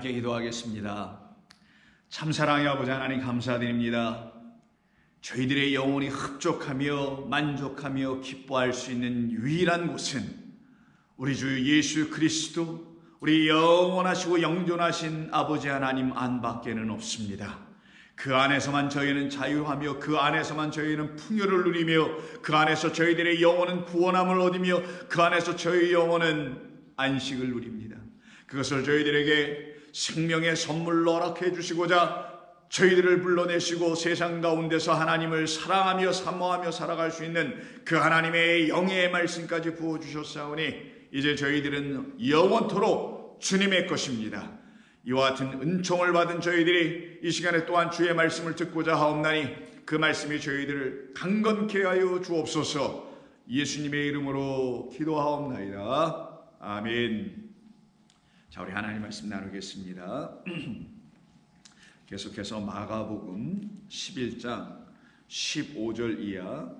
함께 기도하겠습니다. 참사랑의 아버지 하나님 감사드립니다. 저희들의 영혼이 흡족하며 만족하며 기뻐할 수 있는 유일한 곳은 우리 주 예수 그리스도, 우리 영원하시고 영존하신 아버지 하나님 안밖에는 없습니다. 그 안에서만 저희는 자유하며 그 안에서만 저희는 풍요를 누리며 그 안에서 저희들의 영혼은 구원함을 얻으며 그 안에서 저희 영혼은 안식을 누립니다. 그것을 저희들에게 생명의 선물로 허락해 주시고자 저희들을 불러내시고 세상 가운데서 하나님을 사랑하며 사모하며 살아갈 수 있는 그 하나님의 영의 말씀까지 부어주셨사오니 이제 저희들은 영원토록 주님의 것입니다. 이와 같은 은총을 받은 저희들이 이 시간에 또한 주의 말씀을 듣고자 하옵나니 그 말씀이 저희들을 강건케 하여 주옵소서. 예수님의 이름으로 기도하옵나이다. 아멘. 자, 우리 하나님 말씀 나누겠습니다. 계속해서 마가복음 11장 15절 이하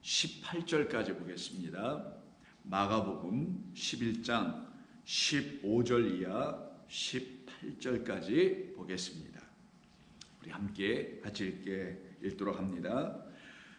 18절까지 보겠습니다. 마가복음 11장 15절 이하 18절까지 보겠습니다. 우리 함께 같이 읽도록 합니다.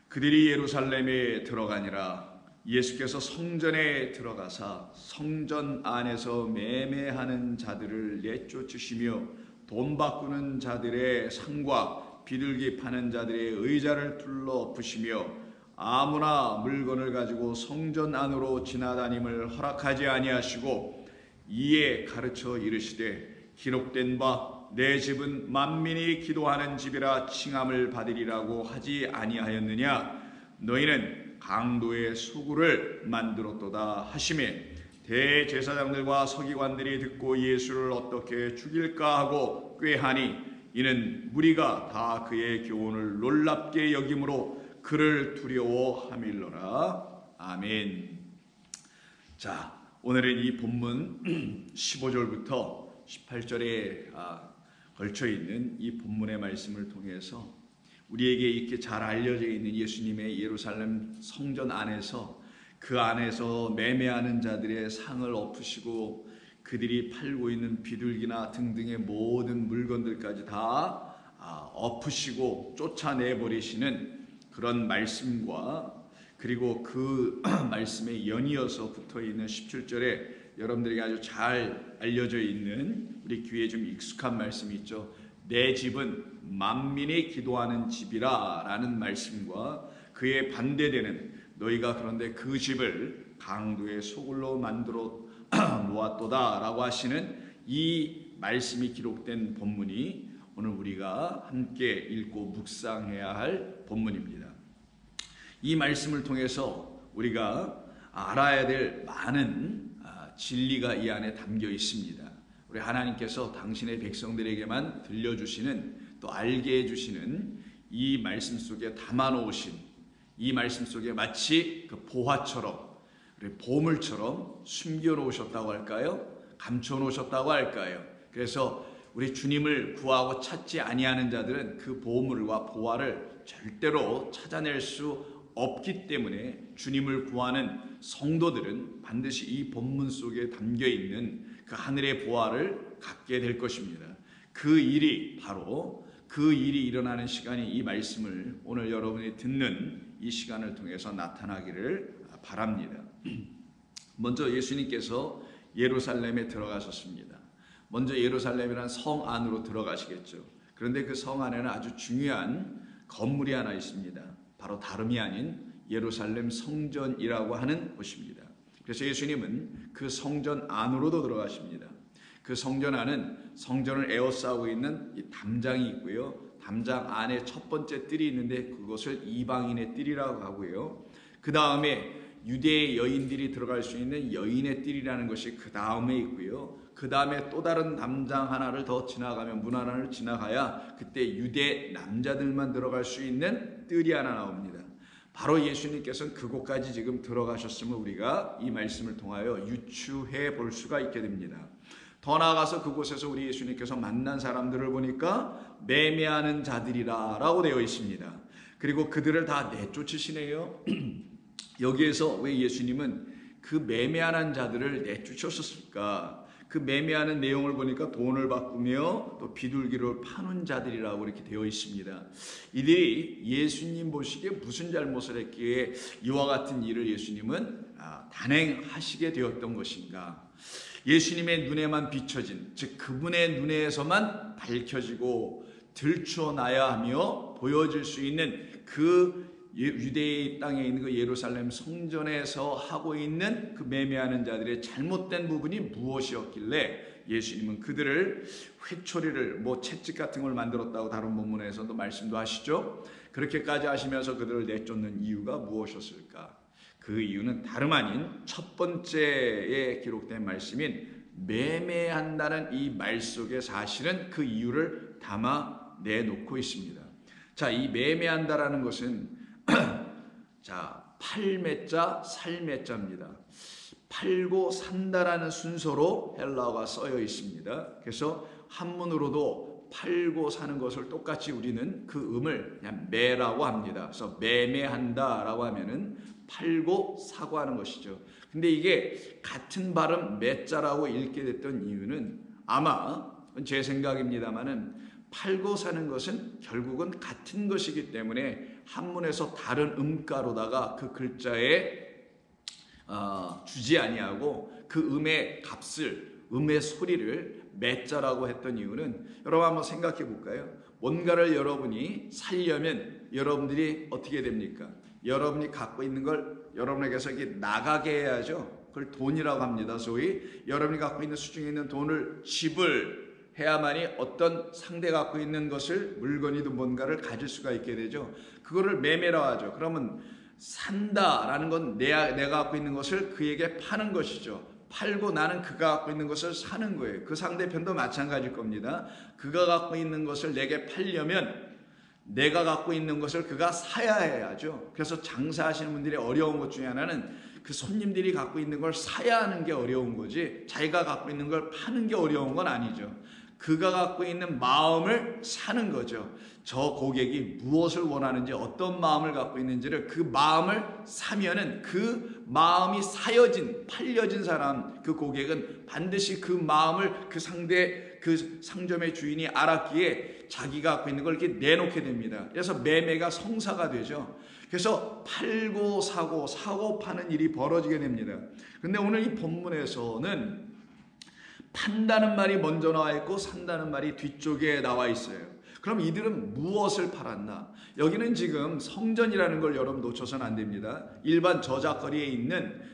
그들이 예루살렘에 들어가니라. 예수께서 성전에 들어가사 성전 안에서 매매하는 자들을 내쫓으시며 돈 바꾸는 자들의 상과 비둘기 파는 자들의 의자를 둘러엎으시며 아무나 물건을 가지고 성전 안으로 지나다님을 허락하지 아니하시고 이에 가르쳐 이르시되 기록된 바 내 집은 만민이 기도하는 집이라 칭함을 받으리라고 하지 아니하였느냐. 너희는 강도의 소굴을 만들었도다 하시매 대제사장들과 서기관들이 듣고 예수를 어떻게 죽일까 하고 꾀하니 이는 무리가 다 그의 교훈을 놀랍게 여김으로 그를 두려워함일러라. 아멘. 자, 오늘은 이 본문 15절부터 18절에 걸쳐 있는 이 본문의 말씀을 통해서 우리에게 이렇게 잘 알려져 있는 예수님의 예루살렘 성전 안에서 그 안에서 매매하는 자들의 상을 엎으시고 그들이 팔고 있는 비둘기나 등등의 모든 물건들까지 다 엎으시고 쫓아내버리시는 그런 말씀과 그리고 그 말씀에 연이어서 붙어있는 17절에 여러분들에게 아주 잘 알려져 있는 우리 귀에 좀 익숙한 말씀이 있죠. 내 집은 만민이 기도하는 집이라 라는 말씀과 그에 반대되는 너희가 그런데 그 집을 강도의 소굴로 만들어 놓았도다 라고 하시는 이 말씀이 기록된 본문이 오늘 우리가 함께 읽고 묵상해야 할 본문입니다. 이 말씀을 통해서 우리가 알아야 될 많은 진리가 이 안에 담겨 있습니다. 우리 하나님께서 당신의 백성들에게만 들려주시는 또 알게 해주시는 이 말씀 속에 담아놓으신 이 말씀 속에 마치 그 보화처럼 보물처럼 숨겨놓으셨다고 할까요? 감춰놓으셨다고 할까요? 그래서 우리 주님을 구하고 찾지 아니하는 자들은 그 보물과 보화를 절대로 찾아낼 수 없기 때문에 주님을 구하는 성도들은 반드시 이 본문 속에 담겨있는 그 하늘의 보화를 갖게 될 것입니다. 그 일이 일어나는 시간이 이 말씀을 오늘 여러분이 듣는 이 시간을 통해서 나타나기를 바랍니다. 먼저 예수님께서 예루살렘에 들어가셨습니다. 먼저 예루살렘이라는 성 안으로 들어가시겠죠. 그런데 그 성 안에는 아주 중요한 건물이 하나 있습니다. 바로 다름이 아닌 예루살렘 성전이라고 하는 곳입니다. 그래서 예수님은 그 성전 안으로도 들어가십니다. 그 성전 안은 성전을 에워싸고 있는 이 담장이 있고요. 담장 안에 첫 번째 뜰이 있는데 그것을 이방인의 뜰이라고 하고요. 그 다음에 유대의 여인들이 들어갈 수 있는 여인의 뜰이라는 것이 그 다음에 있고요. 그 다음에 또 다른 담장 하나를 더 지나가면 문 하나를 지나가야 그때 유대 남자들만 들어갈 수 있는 뜰이 하나 나옵니다. 바로 예수님께서는 그곳까지 지금 들어가셨음을 우리가 이 말씀을 통하여 유추해 볼 수가 있게 됩니다. 더 나아가서 그곳에서 우리 예수님께서 만난 사람들을 보니까 매매하는 자들이라 라고 되어 있습니다. 그리고 그들을 다 내쫓으시네요. 여기에서 왜 예수님은 그 매매하는 자들을 내쫓으셨을까? 그 매매하는 내용을 보니까 돈을 바꾸며 또 비둘기를 파는 자들이라고 이렇게 되어 있습니다. 이들이 예수님 보시기에 무슨 잘못을 했기에 이와 같은 일을 예수님은 단행하시게 되었던 것인가? 예수님의 눈에만 비춰진, 즉 그분의 눈에서만 밝혀지고 들추어나야 하며 보여질 수 있는 그 유대의 땅에 있는 그 예루살렘 성전에서 하고 있는 그 매매하는 자들의 잘못된 부분이 무엇이었길래 예수님은 그들을 회초리를 채찍 같은 걸 만들었다고 다른 본문에서도 말씀도 하시죠. 그렇게까지 하시면서 그들을 내쫓는 이유가 무엇이었을까? 그 이유는 다름 아닌 첫 번째에 기록된 말씀인 매매한다는 이 말 속에 사실은 그 이유를 담아 내놓고 있습니다. 자, 이 매매한다라는 것은 자, 팔매자, 살매자입니다. 팔고 산다라는 순서로 헬라어가 써여 있습니다. 그래서 한문으로도 팔고 사는 것을 똑같이 우리는 그 음을 그냥 매라고 합니다. 그래서 매매한다라고 하면은 팔고 사고 하는 것이죠. 근데 이게 같은 발음 매자라고 읽게 됐던 이유는 아마 제 생각입니다만은 팔고 사는 것은 결국은 같은 것이기 때문에 한문에서 다른 음가로다가 그 글자에 주지 아니하고 그 음의 값을, 음의 소리를 매자라고 했던 이유는 여러분 한번 생각해 볼까요? 뭔가를 여러분이 살려면 여러분들이 어떻게 됩니까? 여러분이 갖고 있는 걸 여러분에게서 이게 나가게 해야죠. 그걸 돈이라고 합니다. 소위 여러분이 갖고 있는 수중에 있는 돈을 지불 해야만이 어떤 상대가 갖고 있는 것을 물건이든 뭔가를 가질 수가 있게 되죠. 그거를 매매라고 하죠. 그러면 산다라는 건 내가 갖고 있는 것을 그에게 파는 것이죠. 팔고 나는 그가 갖고 있는 것을 사는 거예요. 그 상대편도 마찬가지일 겁니다. 그가 갖고 있는 것을 내게 팔려면 내가 갖고 있는 것을 그가 사야 해야죠. 그래서 장사하시는 분들의 어려운 것 중에 하나는 그 손님들이 갖고 있는 걸 사야 하는 게 어려운 거지 자기가 갖고 있는 걸 파는 게 어려운 건 아니죠. 그가 갖고 있는 마음을 사는 거죠. 저 고객이 무엇을 원하는지 어떤 마음을 갖고 있는지를 그 마음을 사면은 그 마음이 사여진 팔려진 사람 그 고객은 반드시 그 마음을 그 상대 그 상점의 주인이 알았기에 자기가 갖고 있는 걸 이렇게 내놓게 됩니다. 그래서 매매가 성사가 되죠. 그래서 팔고 사고 파는 일이 벌어지게 됩니다. 근데 오늘 이 본문에서는 판다는 말이 먼저 나와 있고 산다는 말이 뒤쪽에 나와 있어요. 그럼 이들은 무엇을 팔았나? 여기는 지금 성전이라는 걸 여러분 놓쳐서는 안 됩니다. 일반 저작거리에 있는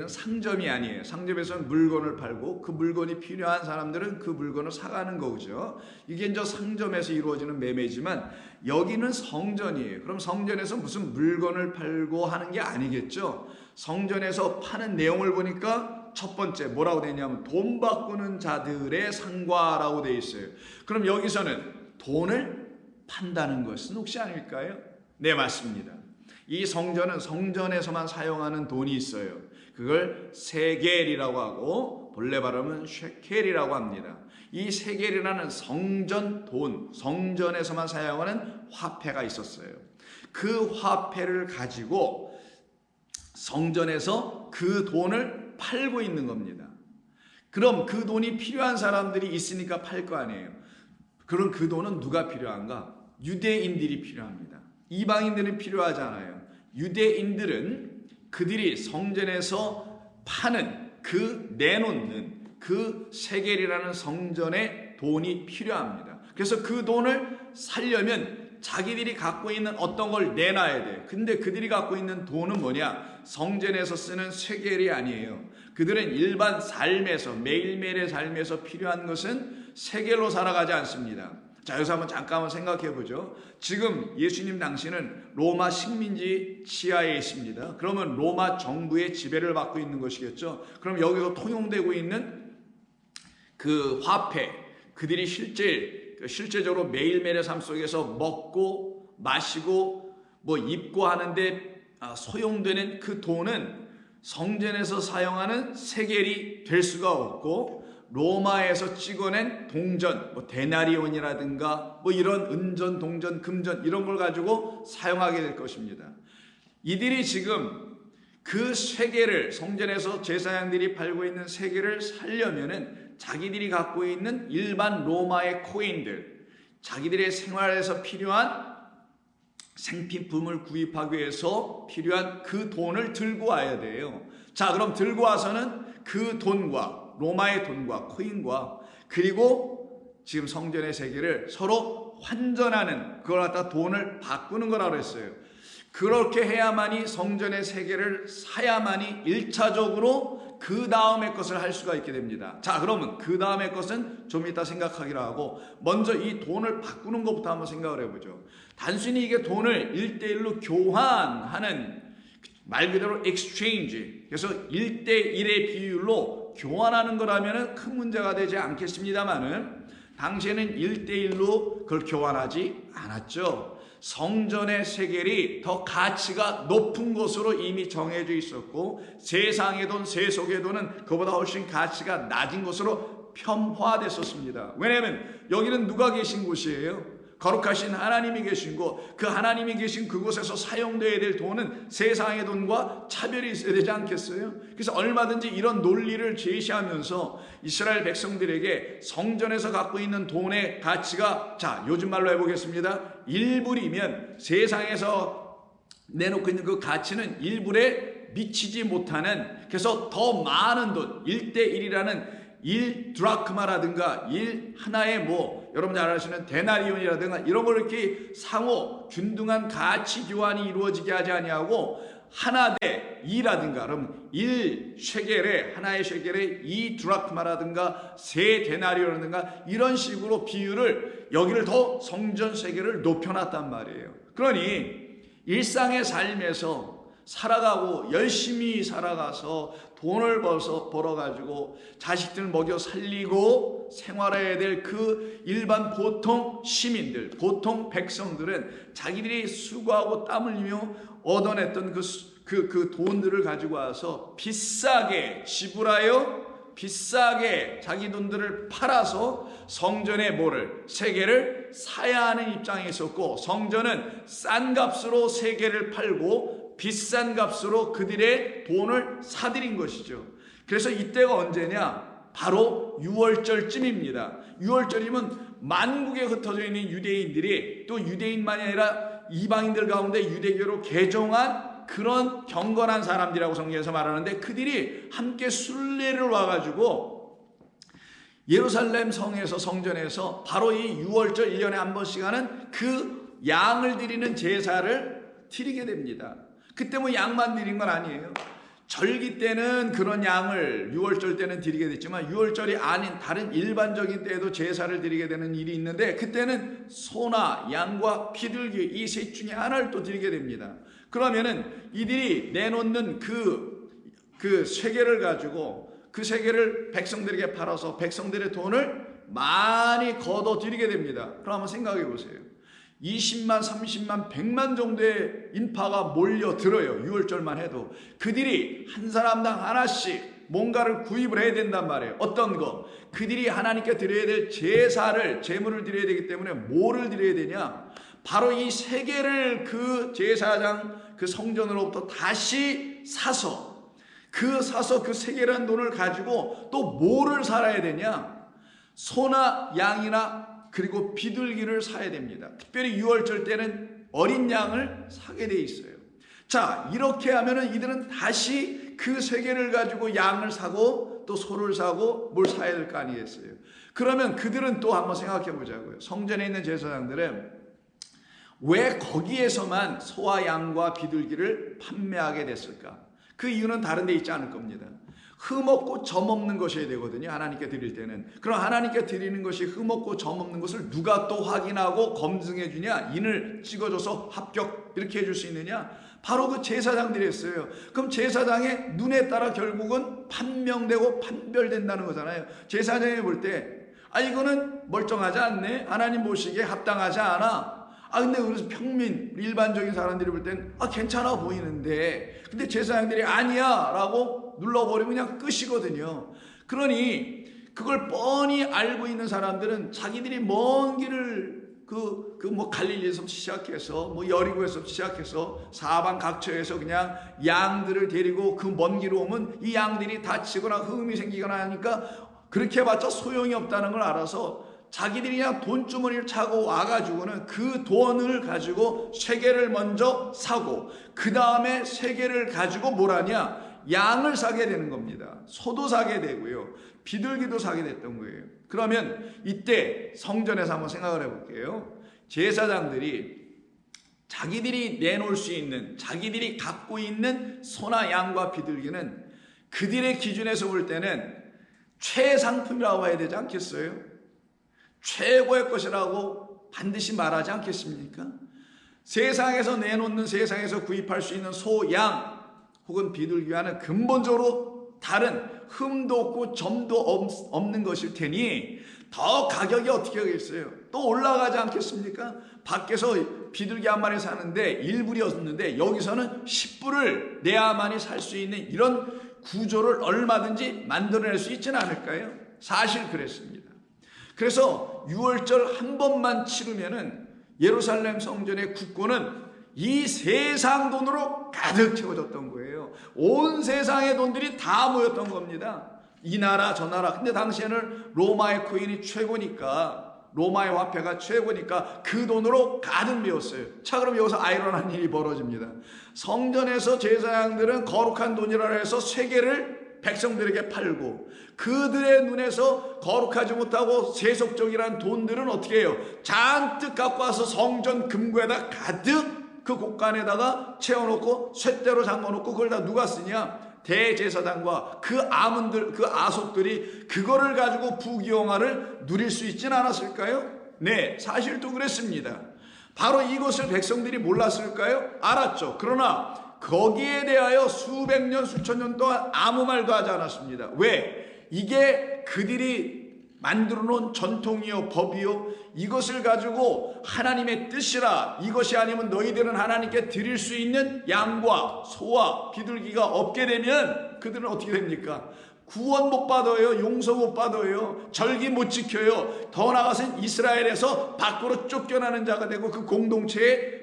상점이 아니에요. 상점에서는 물건을 팔고 그 물건이 필요한 사람들은 그 물건을 사가는 거죠. 이게 이제 상점에서 이루어지는 매매지만 여기는 성전이에요. 그럼 성전에서 무슨 물건을 팔고 하는 게 아니겠죠. 성전에서 파는 내용을 보니까 첫 번째 뭐라고 되어 있냐면 돈 바꾸는 자들의 상과라고 되어 있어요. 그럼 여기서는 돈을 판다는 것은 혹시 아닐까요? 네, 맞습니다. 이 성전은 성전에서만 사용하는 돈이 있어요. 그걸 세겔이라고 하고 본래 발음은 쉐켈이라고 합니다. 이 세겔이라는 성전 돈, 성전에서만 사용하는 화폐가 있었어요. 그 화폐를 가지고 성전에서 그 돈을 팔고 있는 겁니다. 그럼 그 돈이 필요한 사람들이 있으니까 팔 거 아니에요. 그럼 그 돈은 누가 필요한가? 유대인들이 필요합니다. 이방인들은 필요하지 않아요. 유대인들은 그들이 성전에서 파는 내놓는 그 세겔이라는 성전의 돈이 필요합니다. 그래서 그 돈을 살려면 자기들이 갖고 있는 어떤 걸 내놔야 돼. 근데 그들이 갖고 있는 돈은 뭐냐? 성전에서 쓰는 세겔이 아니에요. 그들은 일반 삶에서 매일매일의 삶에서 필요한 것은 세겔로 살아가지 않습니다. 자, 여기서 한번 잠깐 생각해 보죠. 지금 예수님 당시는 로마 식민지 치하에 있습니다. 그러면 로마 정부의 지배를 받고 있는 것이겠죠. 그럼 여기서 통용되고 있는 그 화폐, 그들이 실제적으로 매일매일의 삶 속에서 먹고 마시고 입고 하는데 소용되는 그 돈은 성전에서 사용하는 세겔이 될 수가 없고 로마에서 찍어낸 동전, 데나리온이라든가 이런 은전, 동전, 금전 이런 걸 가지고 사용하게 될 것입니다. 이들이 지금 그 세계를, 성전에서 제사장들이 팔고 있는 세계를 살려면은 자기들이 갖고 있는 일반 로마의 코인들, 자기들의 생활에서 필요한 생필품을 구입하기 위해서 필요한 그 돈을 들고 와야 돼요. 자, 그럼 들고 와서는 그 돈과, 로마의 돈과 코인과, 그리고 지금 성전의 세계를 서로 환전하는, 그걸 갖다 돈을 바꾸는 거라고 했어요. 그렇게 해야만이 성전의 세계를 사야만이 1차적으로 그 다음의 것을 할 수가 있게 됩니다. 자, 그러면 그 다음의 것은 좀 이따 생각하기로 하고, 먼저 이 돈을 바꾸는 것부터 한번 생각을 해보죠. 단순히 이게 돈을 1대1로 교환하는, 말 그대로 exchange, 그래서 1대1의 비율로 교환하는 거라면 큰 문제가 되지 않겠습니다만은, 당시에는 1대1로 그걸 교환하지 않았죠. 성전의 세겔이 더 가치가 높은 것으로 이미 정해져 있었고, 세상의 돈, 세속의 돈은 그보다 훨씬 가치가 낮은 것으로 편화됐었습니다. 왜냐하면 여기는 누가 계신 곳이에요? 거룩하신 하나님이 계신 곳, 그 하나님이 계신 그곳에서 사용되어야 될 돈은 세상의 돈과 차별이 있어야 되지 않겠어요? 그래서 얼마든지 이런 논리를 제시하면서 이스라엘 백성들에게 성전에서 갖고 있는 돈의 가치가, 자, 요즘 말로 해보겠습니다. 1불이면 세상에서 내놓고 있는 그 가치는 1불에 미치지 못하는, 그래서 더 많은 돈, 1대1이라는 1드라크마라든가 1하나의 여러분 잘 아시는 데나리온이라든가 이런 걸 이렇게 상호 균등한 가치 교환이 이루어지게 하지 아니하고, 하나 대 2라든가, 그럼 1쉐겔에, 하나의 쉐겔에 2드라크마라든가 3데나리온이라든가 이런 식으로 비율을, 여기를 더 성전 세계를 높여놨단 말이에요. 그러니 일상의 삶에서 살아가고 열심히 살아가서 돈을 벌어가지고 자식들 먹여 살리고 생활해야 될 그 일반 보통 시민들, 보통 백성들은 자기들이 수고하고 땀을 흘리며 얻어냈던 그 돈들을 가지고 와서 비싸게 지불하여 비싸게 자기 돈들을 팔아서 성전의 세계를 사야 하는 입장에 있었고, 성전은 싼 값으로 세계를 팔고 비싼 값으로 그들의 돈을 사들인 것이죠. 그래서 이때가 언제냐? 바로 6월절쯤입니다. 6월절이면 만국에 흩어져 있는 유대인들이, 또 유대인만이 아니라 이방인들 가운데 유대교로 개종한 그런 경건한 사람들이라고 성경에서 말하는데, 그들이 함께 순례를 와가지고 예루살렘 성에서, 성전에서 바로 이 6월절 1년에 한 번씩 하는 그 양을 드리는 제사를 드리게 됩니다. 그때 양만 드린 건 아니에요. 절기 때는 그런 양을 6월절 때는 드리게 됐지만, 6월절이 아닌 다른 일반적인 때에도 제사를 드리게 되는 일이 있는데, 그때는 소나 양과 비둘기, 이 셋 중에 하나를 또 드리게 됩니다. 그러면은 이들이 내놓는 그 세계를 가지고, 그 세계를 백성들에게 팔아서 백성들의 돈을 많이 걷어 드리게 됩니다. 그럼 한번 생각해 보세요. 20만, 30만, 100만 정도의 인파가 몰려들어요. 6월절만 해도. 그들이 한 사람당 하나씩 뭔가를 구입을 해야 된단 말이에요. 어떤 거? 그들이 하나님께 드려야 될 제사를, 제물을 드려야 되기 때문에 뭐를 드려야 되냐? 바로 이 세계를 그 제사장, 그 성전으로부터 다시 사서 그 세계라는 돈을 가지고 또 뭐를 살아야 되냐? 소나 양이나 그리고 비둘기를 사야 됩니다. 특별히 6월절 때는 어린 양을 사게 돼 있어요. 자, 이렇게 하면은 이들은 다시 그 세계를 가지고 양을 사고 또 소를 사고 뭘 사야 될 거 아니겠어요? 그러면 그들은 또 한번 생각해 보자고요. 성전에 있는 제사장들은 왜 거기에서만 소와 양과 비둘기를 판매하게 됐을까? 그 이유는 다른 데 있지 않을 겁니다. 흠없고 점없는 것이어야 되거든요. 하나님께 드릴 때는. 그럼 하나님께 드리는 것이 흠없고 점없는 것을 누가 또 확인하고 검증해 주냐? 인을 찍어줘서 합격 이렇게 해줄 수 있느냐? 바로 그 제사장들이 했어요. 그럼 제사장의 눈에 따라 결국은 판명되고 판별된다는 거잖아요. 제사장이 볼 때 이거는 멀쩡하지 않네? 하나님 보시기에 합당하지 않아? 근데 그래서 평민, 일반적인 사람들이 볼 땐 괜찮아 보이는데, 근데 제사장들이 아니야 라고 눌러버리면 그냥 끝이거든요. 그러니 그걸 뻔히 알고 있는 사람들은 자기들이 먼 길을 뭐 갈릴리에서 시작해서 뭐 여리고에서 시작해서 사방 각처에서 그냥 양들을 데리고 그 먼 길 오면 이 양들이 다치거나 흠이 생기거나 하니까 그렇게 해봤자 소용이 없다는 걸 알아서 자기들이 그냥 돈주머니를 차고 와가지고는 그 돈을 가지고 쇠개를 먼저 사고 그 다음에 쇠개를 가지고 뭘 하냐? 양을 사게 되는 겁니다. 소도 사게 되고요. 비둘기도 사게 됐던 거예요. 그러면 이때 성전에서 한번 생각을 해볼게요. 제사장들이 자기들이 내놓을 수 있는, 자기들이 갖고 있는 소나 양과 비둘기는 그들의 기준에서 볼 때는 최상품이라고 해야 되지 않겠어요? 최고의 것이라고 반드시 말하지 않겠습니까? 세상에서 내놓는, 세상에서 구입할 수 있는 소, 양 혹은 비둘기와는 근본적으로 다른 흠도 없고 점도 없는 것일 테니 더 가격이 어떻게 하겠어요? 또 올라가지 않겠습니까? 밖에서 비둘기 한 마리 사는데 1불이었는데 여기서는 10불을 내야만이 살 수 있는 이런 구조를 얼마든지 만들어낼 수 있지는 않을까요? 사실 그랬습니다. 그래서 6월절 한 번만 치르면은 예루살렘 성전의 국고는 이 세상 돈으로 가득 채워졌던 거예요. 온 세상의 돈들이 다 모였던 겁니다. 이 나라 저 나라. 근데 당시에는 로마의 코인이 최고니까, 로마의 화폐가 최고니까 그 돈으로 가득 메웠어요. 자, 그럼 여기서 아이러니한 일이 벌어집니다. 성전에서 제사장들은 거룩한 돈이라 해서 쇠개를 백성들에게 팔고 그들의 눈에서 거룩하지 못하고 세속적이라는 돈들은 어떻게 해요? 잔뜩 갖고 와서 성전 금고에다 가득 그 곳간에다가 채워놓고 쇳대로 잠궈놓고 그걸 다 누가 쓰냐? 대제사장과 그 아문들, 그 아속들이 그거를 가지고 부귀영화를 누릴 수 있지는 않았을까요? 네, 사실 또 그랬습니다. 바로 이것을 백성들이 몰랐을까요? 알았죠. 그러나 거기에 대하여 수백 년, 수천 년 동안 아무 말도 하지 않았습니다. 왜? 이게 그들이 만들어 놓은 전통이요, 법이요, 이것을 가지고 하나님의 뜻이라, 이것이 아니면 너희들은 하나님께 드릴 수 있는 양과 소와 비둘기가 없게 되면 그들은 어떻게 됩니까? 구원 못 받아요. 용서 못 받아요. 절기 못 지켜요. 더 나아가서 이스라엘에서 밖으로 쫓겨나는 자가 되고 그 공동체의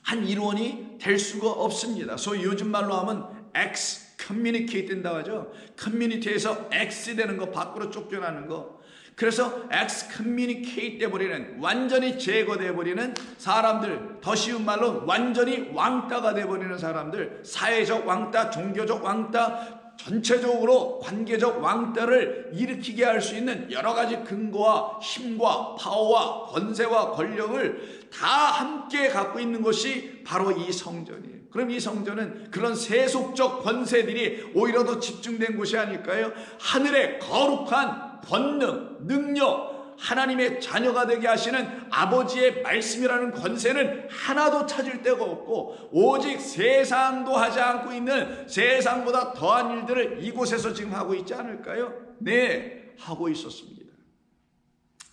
한 일원이 될 수가 없습니다. 소위 요즘 말로 하면 excommunicate 된다고 하죠. 커뮤니티에서 X 되는 거, 밖으로 쫓겨나는 거. 그래서 excommunicate 돼버리는, 완전히 제거돼버리는 사람들, 더 쉬운 말로 완전히 왕따가 돼버리는 사람들, 사회적 왕따, 종교적 왕따, 전체적으로 관계적 왕따를 일으키게 할 수 있는 여러 가지 근거와 힘과 파워와 권세와 권력을 다 함께 갖고 있는 것이 바로 이 성전이에요. 그럼 이 성전은 그런 세속적 권세들이 오히려 더 집중된 곳이 아닐까요? 하늘의 거룩한 권능, 능력, 하나님의 자녀가 되게 하시는 아버지의 말씀이라는 권세는 하나도 찾을 데가 없고 오직 세상도 하지 않고 있는 세상보다 더한 일들을 이곳에서 지금 하고 있지 않을까요? 네, 하고 있었습니다.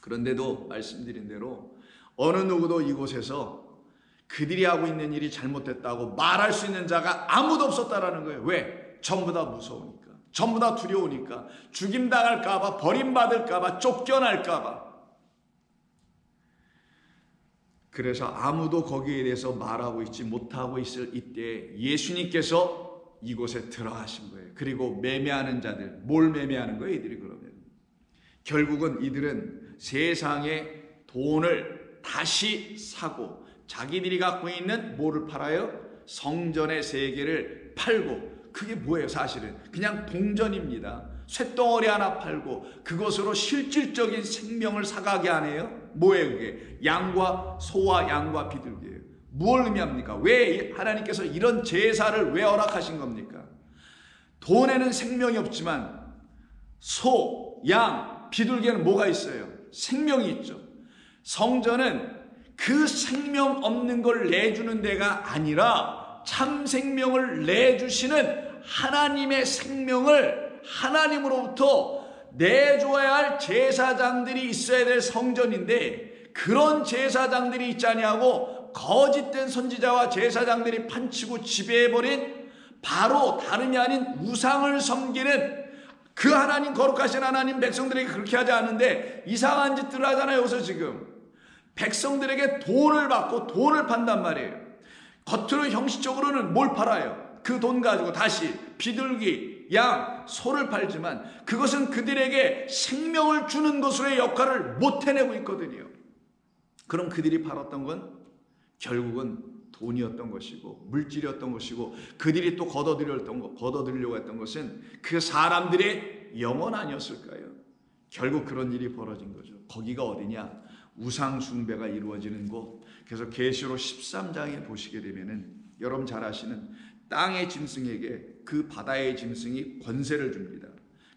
그런데도 말씀드린 대로 어느 누구도 이곳에서 그들이 하고 있는 일이 잘못됐다고 말할 수 있는 자가 아무도 없었다라는 거예요. 왜? 전부 다 무서우니까, 전부 다 두려우니까, 죽임당할까봐, 버림받을까봐, 쫓겨날까봐. 그래서 아무도 거기에 대해서 말하고 있지 못하고 있을 이때 예수님께서 이곳에 들어가신 거예요. 그리고 매매하는 자들, 뭘 매매하는 거예요? 이들이 그러면 결국은 이들은 세상의 돈을 다시 사고 자기들이 갖고 있는 뭐를 팔아요? 성전의 세계를 팔고, 그게 뭐예요? 사실은 그냥 동전입니다. 쇳덩어리 하나 팔고 그것으로 실질적인 생명을 사가게 하네요. 뭐예요 그게? 양과 소와 양과 비둘기예요. 뭘 의미합니까? 왜 하나님께서 이런 제사를 왜 허락하신 겁니까? 돈에는 생명이 없지만 소, 양, 비둘기에는 뭐가 있어요? 생명이 있죠. 성전은 그 생명 없는 걸 내주는 데가 아니라 참 생명을 내주시는 하나님의 생명을 하나님으로부터 내줘야 할 제사장들이 있어야 될 성전인데, 그런 제사장들이 있지 아니하고 거짓된 선지자와 제사장들이 판치고 지배해버린 바로 다름이 아닌 우상을 섬기는 그 하나님, 거룩하신 하나님 백성들에게 그렇게 하지 않는데 이상한 짓들을 하잖아요. 여기서 지금 백성들에게 돈을 받고 돈을 판단 말이에요. 겉으로 형식적으로는 뭘 팔아요? 그 돈 가지고 다시 비둘기, 양, 소를 팔지만 그것은 그들에게 생명을 주는 것으로의 역할을 못 해내고 있거든요. 그럼 그들이 팔았던 건 결국은 돈이었던 것이고 물질이었던 것이고, 그들이 또 거둬들이려고 했던 것은 그 사람들의 영혼 아니었을까요? 결국 그런 일이 벌어진 거죠. 거기가 어디냐? 우상 숭배가 이루어지는 곳. 그래서 계시록 13장에 보시게 되면은 여러분 잘 아시는 땅의 짐승에게 그 바다의 짐승이 권세를 줍니다.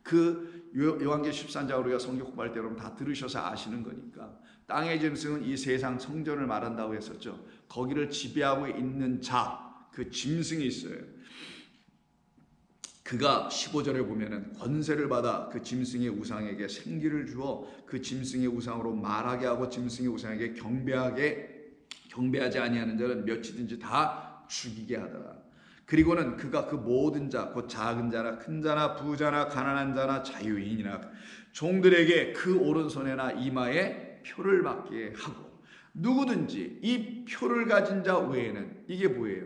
그 요한계시록 13장으로 우리가 성경 공부할 때 여러분 다 들으셔서 아시는 거니까, 땅의 짐승은 이 세상 성전을 말한다고 했었죠. 거기를 지배하고 있는 자, 그 짐승이 있어요. 그가 15절에 보면은 권세를 받아 그 짐승의 우상에게 생기를 주어 그 짐승의 우상으로 말하게 하고 짐승의 우상에게 경배하지 아니하는 자는 몇이든지 다 죽이게 하더라. 그리고는 그가 그 모든 자, 곧 작은 자나 큰 자나 부자나 가난한 자나 자유인이나 종들에게 그 오른손에나 이마에 표를 받게 하고, 누구든지 이 표를 가진 자 외에는, 이게 뭐예요?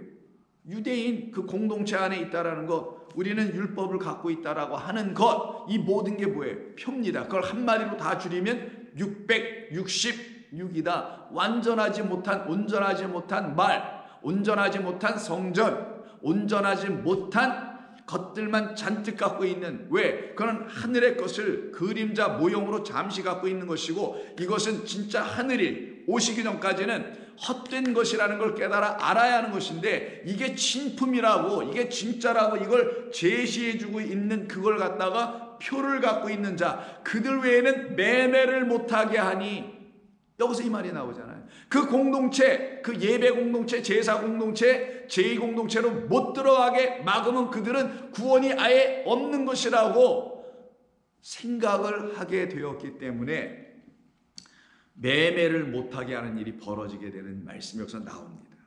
유대인 그 공동체 안에 있다라는 것, 우리는 율법을 갖고 있다라고 하는 것, 이 모든 게 뭐예요? 표입니다. 그걸 한마디로 다 줄이면 666이다. 온전하지 못한 말, 온전하지 못한 성전, 온전하지 못한 것들만 잔뜩 갖고 있는, 왜? 그건 하늘의 것을 그림자 모형으로 잠시 갖고 있는 것이고, 이것은 진짜 하늘이 오시기 전까지는 헛된 것이라는 걸 알아야 하는 것인데, 이게 진품이라고, 이게 진짜라고 이걸 제시해주고 있는 그걸 갖다가 표를 갖고 있는 자, 그들 외에는 매매를 못하게 하니, 여기서 이 말이 나오잖아요. 그 공동체, 그 예배 공동체, 제사 공동체, 제2 공동체로 못 들어가게 막으면 그들은 구원이 아예 없는 것이라고 생각을 하게 되었기 때문에 매매를 못하게 하는 일이 벌어지게 되는 말씀이 여기서 나옵니다.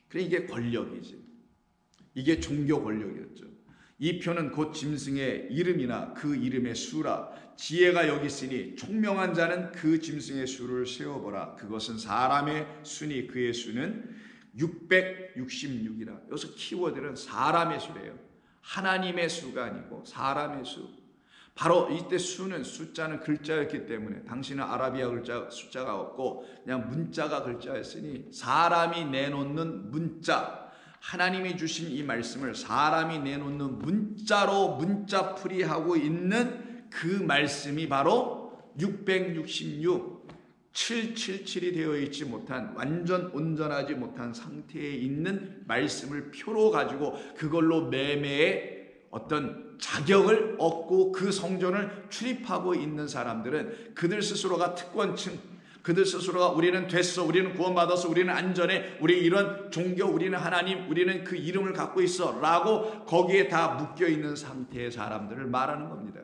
그래, 이게 권력이지. 이게 종교 권력이었죠. 이 표는 곧 짐승의 이름이나 그 이름의 수라. 지혜가 여기 있으니 총명한 자는 그 짐승의 수를 세어보라. 그것은 사람의 수니 그의 수는 666이라. 여기서 키워드는 사람의 수래요. 하나님의 수가 아니고 사람의 수. 바로 이때 수는, 숫자는 글자였기 때문에, 당신은 아라비아 숫자가 없고 그냥 문자가 글자였으니 사람이 내놓는 문자, 하나님이 주신 이 말씀을 사람이 내놓는 문자로 문자풀이하고 있는 그 말씀이 바로 666, 777이 되어 있지 못한, 완전 온전하지 못한 상태에 있는 말씀을 표로 가지고 그걸로 매매의 어떤 자격을 얻고 그 성전을 출입하고 있는 사람들은 그들 스스로가 특권층, 그들 스스로가 우리는 됐어, 우리는 구원받았어, 우리는 안전해, 우리 이런 종교, 우리는 하나님, 우리는 그 이름을 갖고 있어 라고 거기에 다 묶여있는 상태의 사람들을 말하는 겁니다.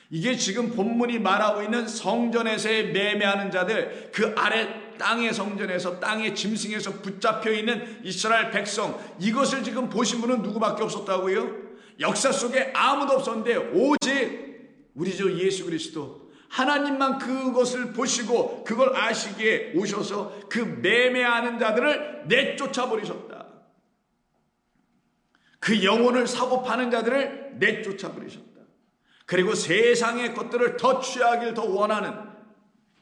이게 지금 본문이 말하고 있는 성전에서의 매매하는 자들, 그 아래 땅의 성전에서, 땅의 짐승에서 붙잡혀 있는 이스라엘 백성, 이것을 지금 보신 분은 누구밖에 없었다고요? 역사 속에 아무도 없었는데 오직 우리 주 예수 그리스도 하나님만 그것을 보시고 그걸 아시기에 오셔서 그 매매하는 자들을 내쫓아 버리셨다. 그 영혼을 사고 파는 자들을 내쫓아 버리셨다. 그리고 세상의 것들을 더 취하길 더 원하는,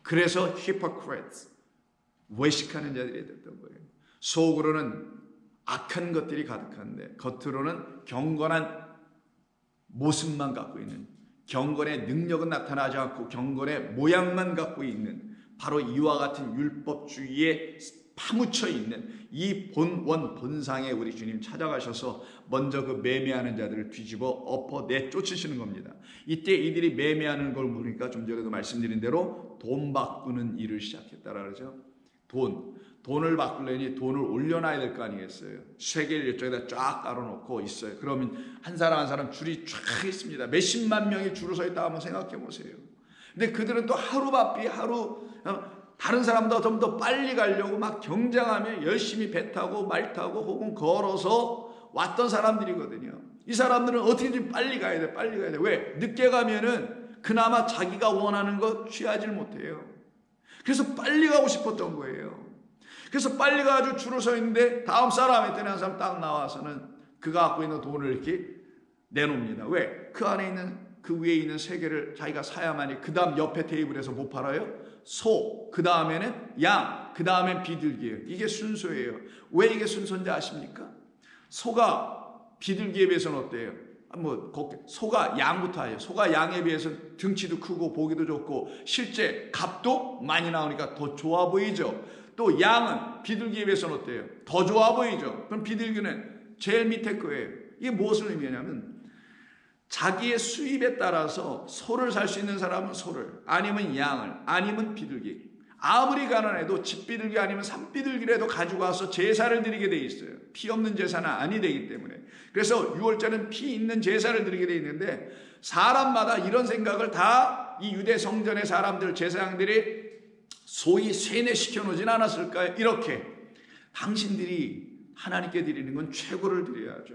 그래서 hypocrites, 외식하는 자들이 됐던 거예요. 속으로는 악한 것들이 가득한데 겉으로는 경건한 모습만 갖고 있는, 경건의 능력은 나타나지 않고 경건의 모양만 갖고 있는, 바로 이와 같은 율법주의에 파묻혀 있는 이 본상에 우리 주님 찾아가셔서 먼저 그 매매하는 자들을 뒤집어 엎어 내쫓으시는 겁니다. 이때 이들이 매매하는 걸 보니까 좀 전에도 말씀드린 대로 돈 바꾸는 일을 시작했다라 그러죠. 돈을 바꾸려니 돈을 올려놔야 될 거 아니겠어요. 쇠겔 이쪽에다 쫙 깔아놓고 있어요. 그러면 한 사람 줄이 쫙 있습니다. 몇십만 명이 줄을 서 있다 한번 생각해 보세요. 근데 그들은 또 하루바삐 다른 사람보다 좀 더 빨리 가려고 막 경쟁하며 열심히 배 타고 말 타고 혹은 걸어서 왔던 사람들이거든요. 이 사람들은 어떻게든 빨리 가야 돼. 왜? 늦게 가면은 그나마 자기가 원하는 거 취하질 못해요. 그래서 빨리 가고 싶었던 거예요. 그래서 빨리 가가지고 줄을 서 있는데 다음 사람 했더니 한 사람 딱 나와서는 그가 갖고 있는 돈을 이렇게 내놓습니다. 왜? 그 안에 있는 그 위에 있는 세 개를 자기가 사야만이 그 다음 옆에 테이블에서 못 팔아요? 소, 그 다음에는 양, 그 다음엔 비둘기예요. 이게 순서예요. 왜 이게 순서인지 아십니까? 소가 비둘기에 비해서는 어때요? 소가 양부터 해요. 소가 양에 비해서 등치도 크고 보기도 좋고 실제 값도 많이 나오니까 더 좋아 보이죠. 또 양은 비둘기에 비해서는 어때요? 더 좋아 보이죠. 그럼 비둘기는 제일 밑에 거예요. 이게 무엇을 의미하냐면 자기의 수입에 따라서 소를 살 수 있는 사람은 소를, 아니면 양을, 아니면 비둘기. 아무리 가난해도 집비둘기 아니면 산비둘기라도 가지고 와서 제사를 드리게 돼 있어요. 피 없는 제사는 아니 되기 때문에. 그래서 6월절은 피 있는 제사를 드리게 돼 있는데 사람마다 이런 생각을 다 이 유대 성전의 사람들, 제사장들이 소위 세뇌시켜 놓진 않았을까요? 이렇게 당신들이 하나님께 드리는 건 최고를 드려야죠.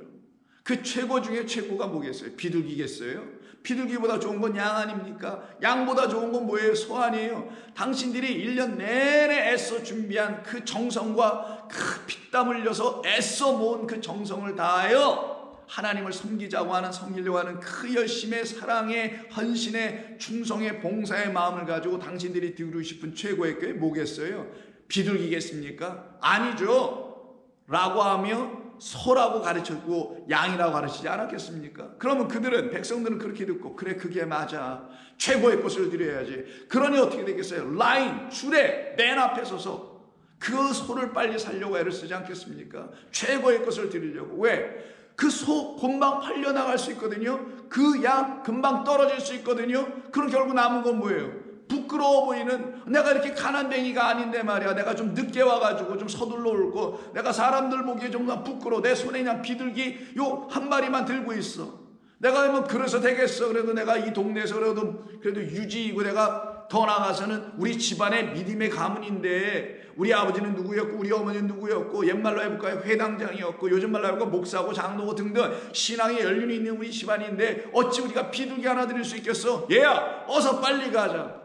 그 최고 중에 최고가 뭐겠어요? 비둘기겠어요? 비둘기보다 좋은 건 양 아닙니까? 양보다 좋은 건 뭐예요? 소 아니에요? 당신들이 1년 내내 애써 준비한 그 정성과 그 피땀 흘려서 애써 모은 그 정성을 다하여 하나님을 섬기자고 하는, 섬기려고 하는 그 열심의, 사랑의, 헌신의, 충성의, 봉사의 마음을 가지고 당신들이 드리고 싶은 최고의 게 뭐겠어요? 비둘기겠습니까? 아니죠. 라고 하며 소라고 가르쳤고 양이라고 가르치지 않았겠습니까? 그러면 그들은, 백성들은 그렇게 듣고 그래 그게 맞아, 최고의 것을 드려야지. 그러니 어떻게 되겠어요? 라인, 줄에 맨 앞에 서서 그 소를 빨리 살려고 애를 쓰지 않겠습니까? 최고의 것을 드리려고. 왜? 그 소 금방 팔려나갈 수 있거든요. 그 양 금방 떨어질 수 있거든요. 그럼 결국 남은 건 뭐예요? 부끄러워 보이는, 내가 이렇게 가난뱅이가 아닌데 말이야, 내가 좀 늦게 와가지고 좀 서둘러 올고 내가 사람들 보기에 좀 부끄러워, 내 손에 그냥 비둘기 요 한 마리만 들고 있어, 내가 뭐 그래서 되겠어. 그래도 내가 이 동네에서 그래도 유지이고, 내가 더 나가서는 우리 집안의 믿음의 가문인데, 우리 아버지는 누구였고 우리 어머니는 누구였고, 옛말로 해볼까요? 회당장이었고, 요즘 말로 해볼까 목사고 장로고 등등 신앙의 연륜이 있는 우리 집안인데 어찌 우리가 비둘기 하나 드릴 수 있겠어? 얘야 어서 빨리 가자.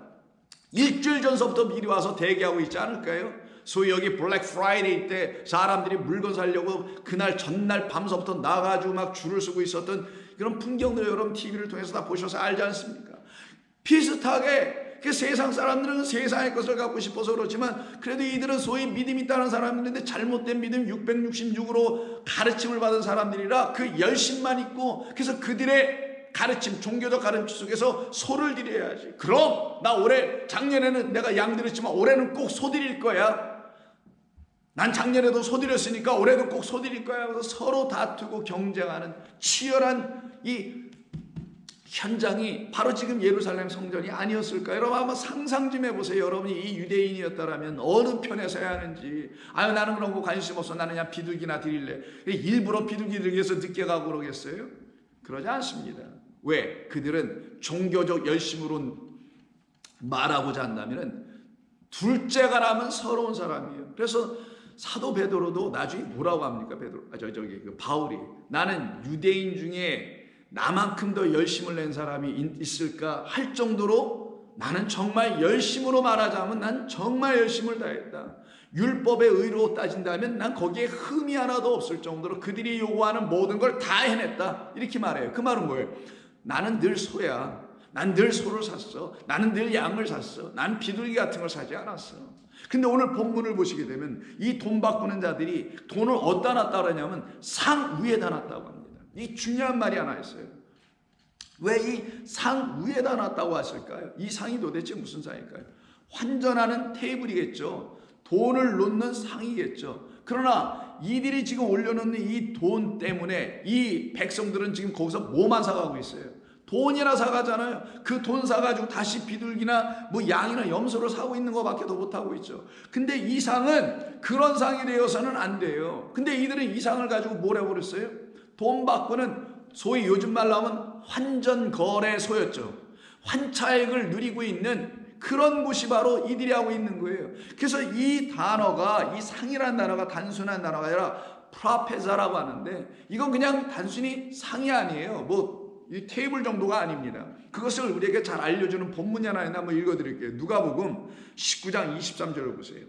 일주일 전서부터 미리 와서 대기하고 있지 않을까요? 소위 여기 블랙 프라이데이 때 사람들이 물건 사려고 그날 전날 밤서부터 나가지고 막 줄을 서고 있었던 그런 풍경들 여러분 TV를 통해서 다 보셔서 알지 않습니까? 비슷하게 그 세상 사람들은 세상의 것을 갖고 싶어서 그렇지만, 그래도 이들은 소위 믿음이 있다는 사람들인데 잘못된 믿음 666으로 가르침을 받은 사람들이라 그 열심만 있고, 그래서 그들의 가르침, 종교적 가르침 속에서 소를 드려야지. 그럼 나 올해, 작년에는 내가 양 드렸지만 올해는 꼭 소 드릴 거야. 난 작년에도 소 드렸으니까 올해도 꼭 소 드릴 거야. 그래서 서로 다투고 경쟁하는 치열한 이 현장이 바로 지금 예루살렘 성전이 아니었을까요? 여러분 한번 상상 좀 해보세요. 여러분이 이 유대인이었다면 어느 편에 서야 하는지. 아유 나는 그런 거 관심 없어, 나는 그냥 비둘기나 드릴래. 일부러 비둘기 들기 위해서 늦게 가고 그러겠어요? 그러지 않습니다. 왜? 그들은 종교적 열심으로 말하고자 한다면 둘째가라면 서러운 사람이에요. 그래서 사도 베드로도 나중에 뭐라고 합니까? 바울이, 나는 유대인 중에 나만큼 더 열심을 낸 사람이 있을까 할 정도로 나는 정말 열심으로 말하자면 난 정말 열심을 다했다. 율법의 의로 따진다면 난 거기에 흠이 하나도 없을 정도로 그들이 요구하는 모든 걸 다 해냈다. 이렇게 말해요. 그 말은 뭐예요? 나는 늘 소야. 난 늘 소를 샀어. 나는 늘 양을 샀어. 난 비둘기 같은 걸 사지 않았어. 근데 오늘 본문을 보시게 되면 이 돈 바꾸는 자들이 돈을 어디다 놨다고 하냐면 상 위에다 놨다고 합니다. 이 중요한 말이 하나 있어요. 왜 이 상 위에다 놨다고 하실까요? 이 상이 도대체 무슨 상일까요? 환전하는 테이블이겠죠. 돈을 놓는 상이겠죠. 그러나 이들이 지금 올려놓는 이 돈 때문에 이 백성들은 지금 거기서 뭐만 사가고 있어요? 돈이나 사가잖아요. 그 돈 사가지고 다시 비둘기나 뭐 양이나 염소를 사고 있는 것밖에 더 못하고 있죠. 근데 이 상은 그런 상이 되어서는 안 돼요. 근데 이들은 이 상을 가지고 뭘 해버렸어요? 돈 바꾸는, 소위 요즘 말로 하면 환전거래소였죠. 환차액을 누리고 있는 그런 곳이 바로 이들이 하고 있는 거예요. 그래서 이 단어가, 이 상이라는 단어가 단순한 단어가 아니라 프라페자라고 하는데, 이건 그냥 단순히 상이 아니에요. 뭐 이 테이블 정도가 아닙니다. 그것을 우리에게 잘 알려주는 본문이 하나 있나 한번 읽어드릴게요. 누가복음 19장 23절을 보세요.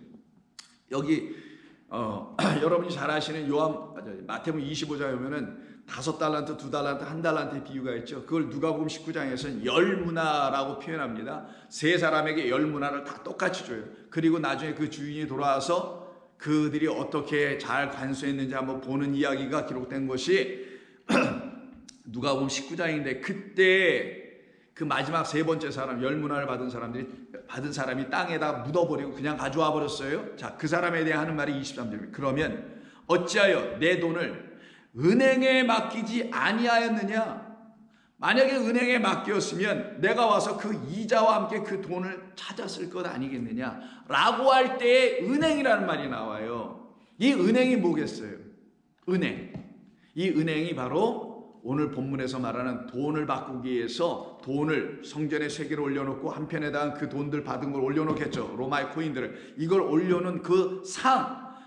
여기 여러분이 잘 아시는 마태복음 25장에 보면은 5달란트, 2달란트, 1달란트의 비유가 있죠. 그걸 누가복음 19장에서는 10문화라고 표현합니다. 3사람에게 10문화를 다 똑같이 줘요. 그리고 나중에 그 주인이 돌아와서 그들이 어떻게 잘 관수했는지 한번 보는 이야기가 기록된 것이 누가복음 19장인데, 그때 그 마지막 3번째 사람, 10문화를 받은 사람이 땅에다 묻어버리고 그냥 가져와 버렸어요. 자, 그 사람에 대해 하는 말이 23절입니다. 그러면 어찌하여 내 돈을 은행에 맡기지 아니하였느냐? 만약에 은행에 맡겼으면 내가 와서 그 이자와 함께 그 돈을 찾았을 것 아니겠느냐? 라고 할 때에 은행이라는 말이 나와요. 이 은행이 뭐겠어요? 은행. 이 은행이 바로 오늘 본문에서 말하는 돈을 바꾸기 위해서 돈을 성전에 쇠기를 올려놓고 한편에다가 그 돈들 받은 걸 올려놓겠죠. 로마의 코인들을. 이걸 올려놓은 그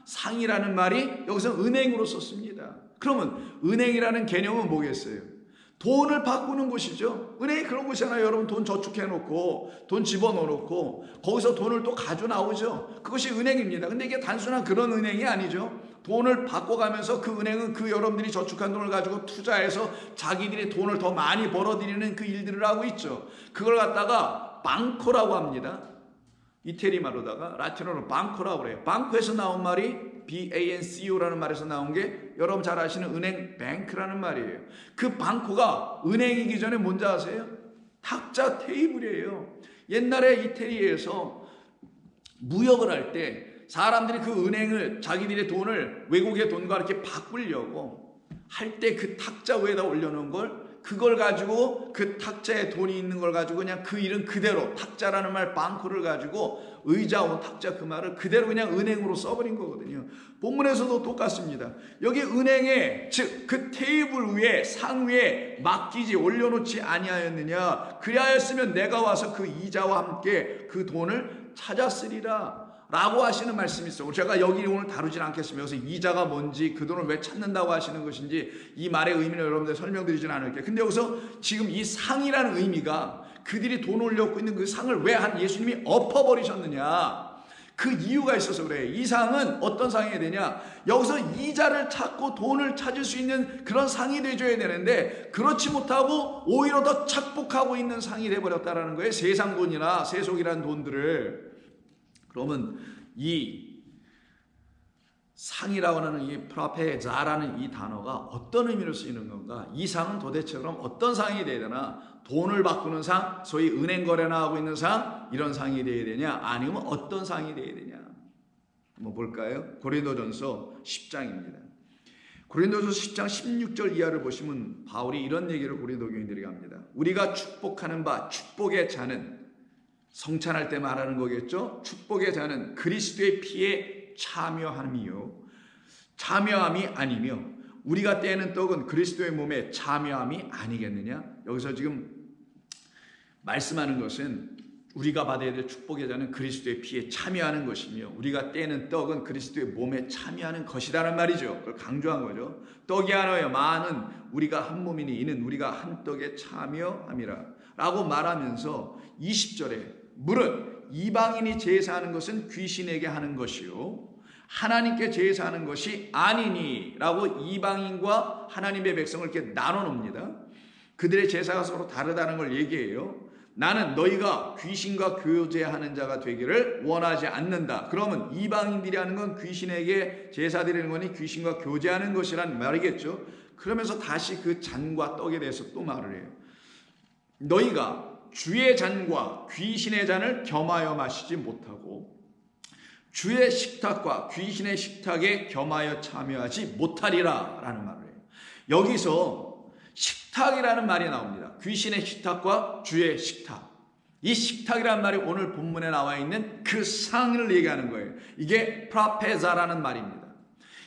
상이라는 말이 여기서 은행으로 썼습니다. 그러면 은행이라는 개념은 뭐겠어요? 돈을 바꾸는 곳이죠. 은행이 그런 곳이잖아요. 여러분 돈 저축해놓고 돈 집어넣어놓고 거기서 돈을 또 가져 나오죠. 그것이 은행입니다. 근데 이게 단순한 그런 은행이 아니죠. 돈을 바꿔가면서 그 은행은 그 여러분들이 저축한 돈을 가지고 투자해서 자기들이 돈을 더 많이 벌어들이는 그 일들을 하고 있죠. 그걸 갖다가 방코라고 합니다. 이태리 말로다가 라틴어로 방코라고 그래요. 방코에서 나온 말이 BANCO라는 말에서 나온 게 여러분 잘 아시는 은행 뱅크라는 말이에요. 그 방코가 은행이기 전에 뭔지 아세요? 탁자 테이블이에요. 옛날에 이태리에서 무역을 할 때 사람들이 그 은행을 자기들의 돈을 외국의 돈과 이렇게 바꾸려고 할 때 그 탁자 위에다 올려놓은 걸, 그걸 가지고 그 탁자에 돈이 있는 걸 가지고 그냥 그 이름 그대로 탁자라는 말 방코를 가지고 의자와 탁자 그 말을 그대로 그냥 은행으로 써버린 거거든요. 본문에서도 똑같습니다. 여기 은행에 즉 그 테이블 위에 상 위에 맡기지 올려놓지 아니하였느냐? 그리하였으면 내가 와서 그 이자와 함께 그 돈을 찾았으리라 라고 하시는 말씀이 있어요. 제가 여기 오늘 다루진 않겠습니다. 그래서 이자가 뭔지 그 돈을 왜 찾는다고 하시는 것인지 이 말의 의미는 여러분들 설명드리진 않을게요. 근데 여기서 지금 이 상이라는 의미가 그들이 돈 올려놓고 있는 그 상을 왜 한 예수님이 엎어버리셨느냐, 그 이유가 있어서 그래요. 이 상은 어떤 상이 되냐, 여기서 이자를 찾고 돈을 찾을 수 있는 그런 상이 돼줘야 되는데 그렇지 못하고 오히려 더 착복하고 있는 상이 돼버렸다라는 거예요. 세상 돈이나 세속이라는 돈들을. 그러면 이 상이라고 하는 이 프라페자라는 이 단어가 어떤 의미로 쓰이는 건가? 이 상은 도대체 그럼 어떤 상이 돼야 되나? 돈을 바꾸는 상, 소위 은행 거래나 하고 있는 상, 이런 상이 돼야 되냐? 아니면 어떤 상이 돼야 되냐? 한번 볼까요? 고린도전서 10장입니다. 고린도전서 10장 16절 이하를 보시면 바울이 이런 얘기를 고린도 교인들에게 합니다. 우리가 축복하는 바 축복의 자는, 성찬할 때 말하는 거겠죠. 축복의 자는 그리스도의 피에 참여함이요, 참여함이 아니며 우리가 떼는 떡은 그리스도의 몸에 참여함이 아니겠느냐. 여기서 지금 말씀하는 것은 우리가 받아야 될 축복의 자는 그리스도의 피에 참여하는 것이며 우리가 떼는 떡은 그리스도의 몸에 참여하는 것이라는 말이죠. 그걸 강조한 거죠. 떡이 하나여 많은 우리가 한 몸이니 이는 우리가 한 떡에 참여함이라 라고 말하면서 20절에 무릇 이방인이 제사하는 것은 귀신에게 하는 것이요 하나님께 제사하는 것이 아니니 라고 이방인과 하나님의 백성을 이렇게 나눠 놓습니다. 그들의 제사가 서로 다르다는 걸 얘기해요. 나는 너희가 귀신과 교제하는 자가 되기를 원하지 않는다. 그러면 이방인들이 하는 건 귀신에게 제사 드리는 거니 귀신과 교제하는 것이란 말이겠죠. 그러면서 다시 그 잔과 떡에 대해서 또 말을 해요. 너희가 주의 잔과 귀신의 잔을 겸하여 마시지 못하고 주의 식탁과 귀신의 식탁에 겸하여 참여하지 못하리라 라는 말을 해요. 여기서 식탁이라는 말이 나옵니다. 귀신의 식탁과 주의 식탁. 이 식탁이라는 말이 오늘 본문에 나와 있는 그 상을 얘기하는 거예요. 이게 프라페자라는 말입니다.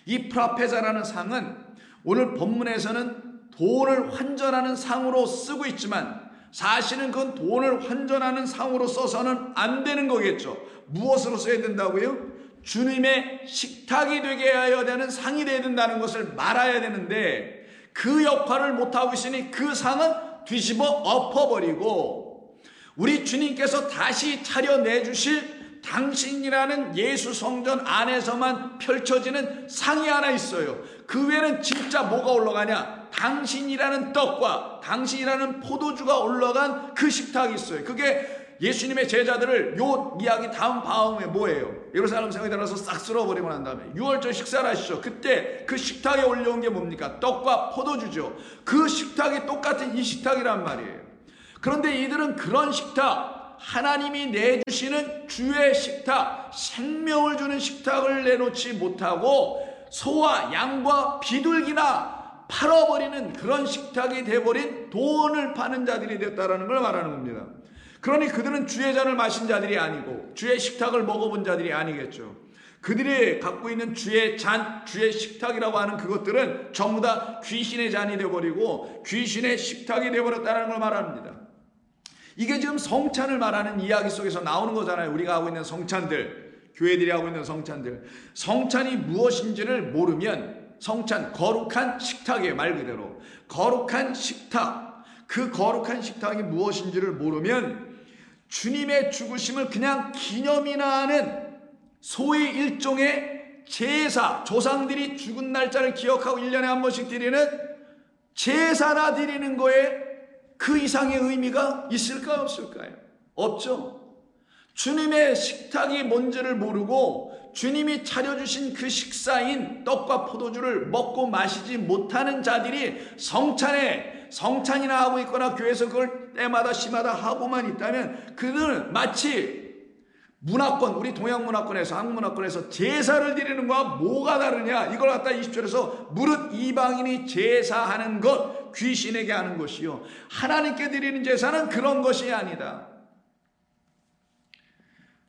이 프라페자라는 상은 오늘 본문에서는 돈을 환전하는 상으로 쓰고 있지만 사실은 그건 돈을 환전하는 상으로 써서는 안 되는 거겠죠. 무엇으로 써야 된다고요? 주님의 식탁이 되게 하여 되는 상이 되어야 된다는 것을 말해야 되는데 그 역할을 못하고 있으니 그 상은 뒤집어 엎어버리고 우리 주님께서 다시 차려내 주실 당신이라는 예수 성전 안에서만 펼쳐지는 상이 하나 있어요. 그 외에는 진짜 뭐가 올라가냐? 당신이라는 떡과 당신이라는 포도주가 올라간 그 식탁이 있어요. 그게 예수님의 제자들을 요 이야기 다음에 뭐예요? 예루살렘 성에 들어서 싹 쓸어버리고 난 다음에 유월절 식사를 하시죠. 그때 그 식탁에 올려온 게 뭡니까? 떡과 포도주죠. 그 식탁이 똑같은 이 식탁이란 말이에요. 그런데 이들은 그런 식탁, 하나님이 내주시는 주의 식탁, 생명을 주는 식탁을 내놓지 못하고 소와 양과 비둘기나 팔아버리는 그런 식탁이 돼버린 돈을 파는 자들이 됐다라는 걸 말하는 겁니다. 그러니 그들은 주의 잔을 마신 자들이 아니고 주의 식탁을 먹어본 자들이 아니겠죠. 그들이 갖고 있는 주의 잔, 주의 식탁이라고 하는 그것들은 전부 다 귀신의 잔이 되어버리고 귀신의 식탁이 되어버렸다는 걸 말합니다. 이게 지금 성찬을 말하는 이야기 속에서 나오는 거잖아요. 우리가 하고 있는 성찬들, 교회들이 하고 있는 성찬들. 성찬이 무엇인지를 모르면 성찬, 거룩한 식탁이에요. 말 그대로 거룩한 식탁. 그 거룩한 식탁이 무엇인지를 모르면 주님의 죽으심을 그냥 기념이나 하는 소위 일종의 제사, 조상들이 죽은 날짜를 기억하고 1년에 한 번씩 드리는 제사나 드리는 거에 그 이상의 의미가 있을까요? 없을까요? 없죠. 주님의 식탁이 뭔지를 모르고 주님이 차려주신 그 식사인 떡과 포도주를 먹고 마시지 못하는 자들이 성찬이나 하고 있거나 교회에서 그걸 때마다 시마다 하고만 있다면 그들은 마치 문화권, 우리 동양 문화권에서, 한국 문화권에서 제사를 드리는 거와 뭐가 다르냐? 이걸 갖다 20절에서 무릇 이방인이 제사하는 것, 귀신에게 하는 것이요 하나님께 드리는 제사는 그런 것이 아니다.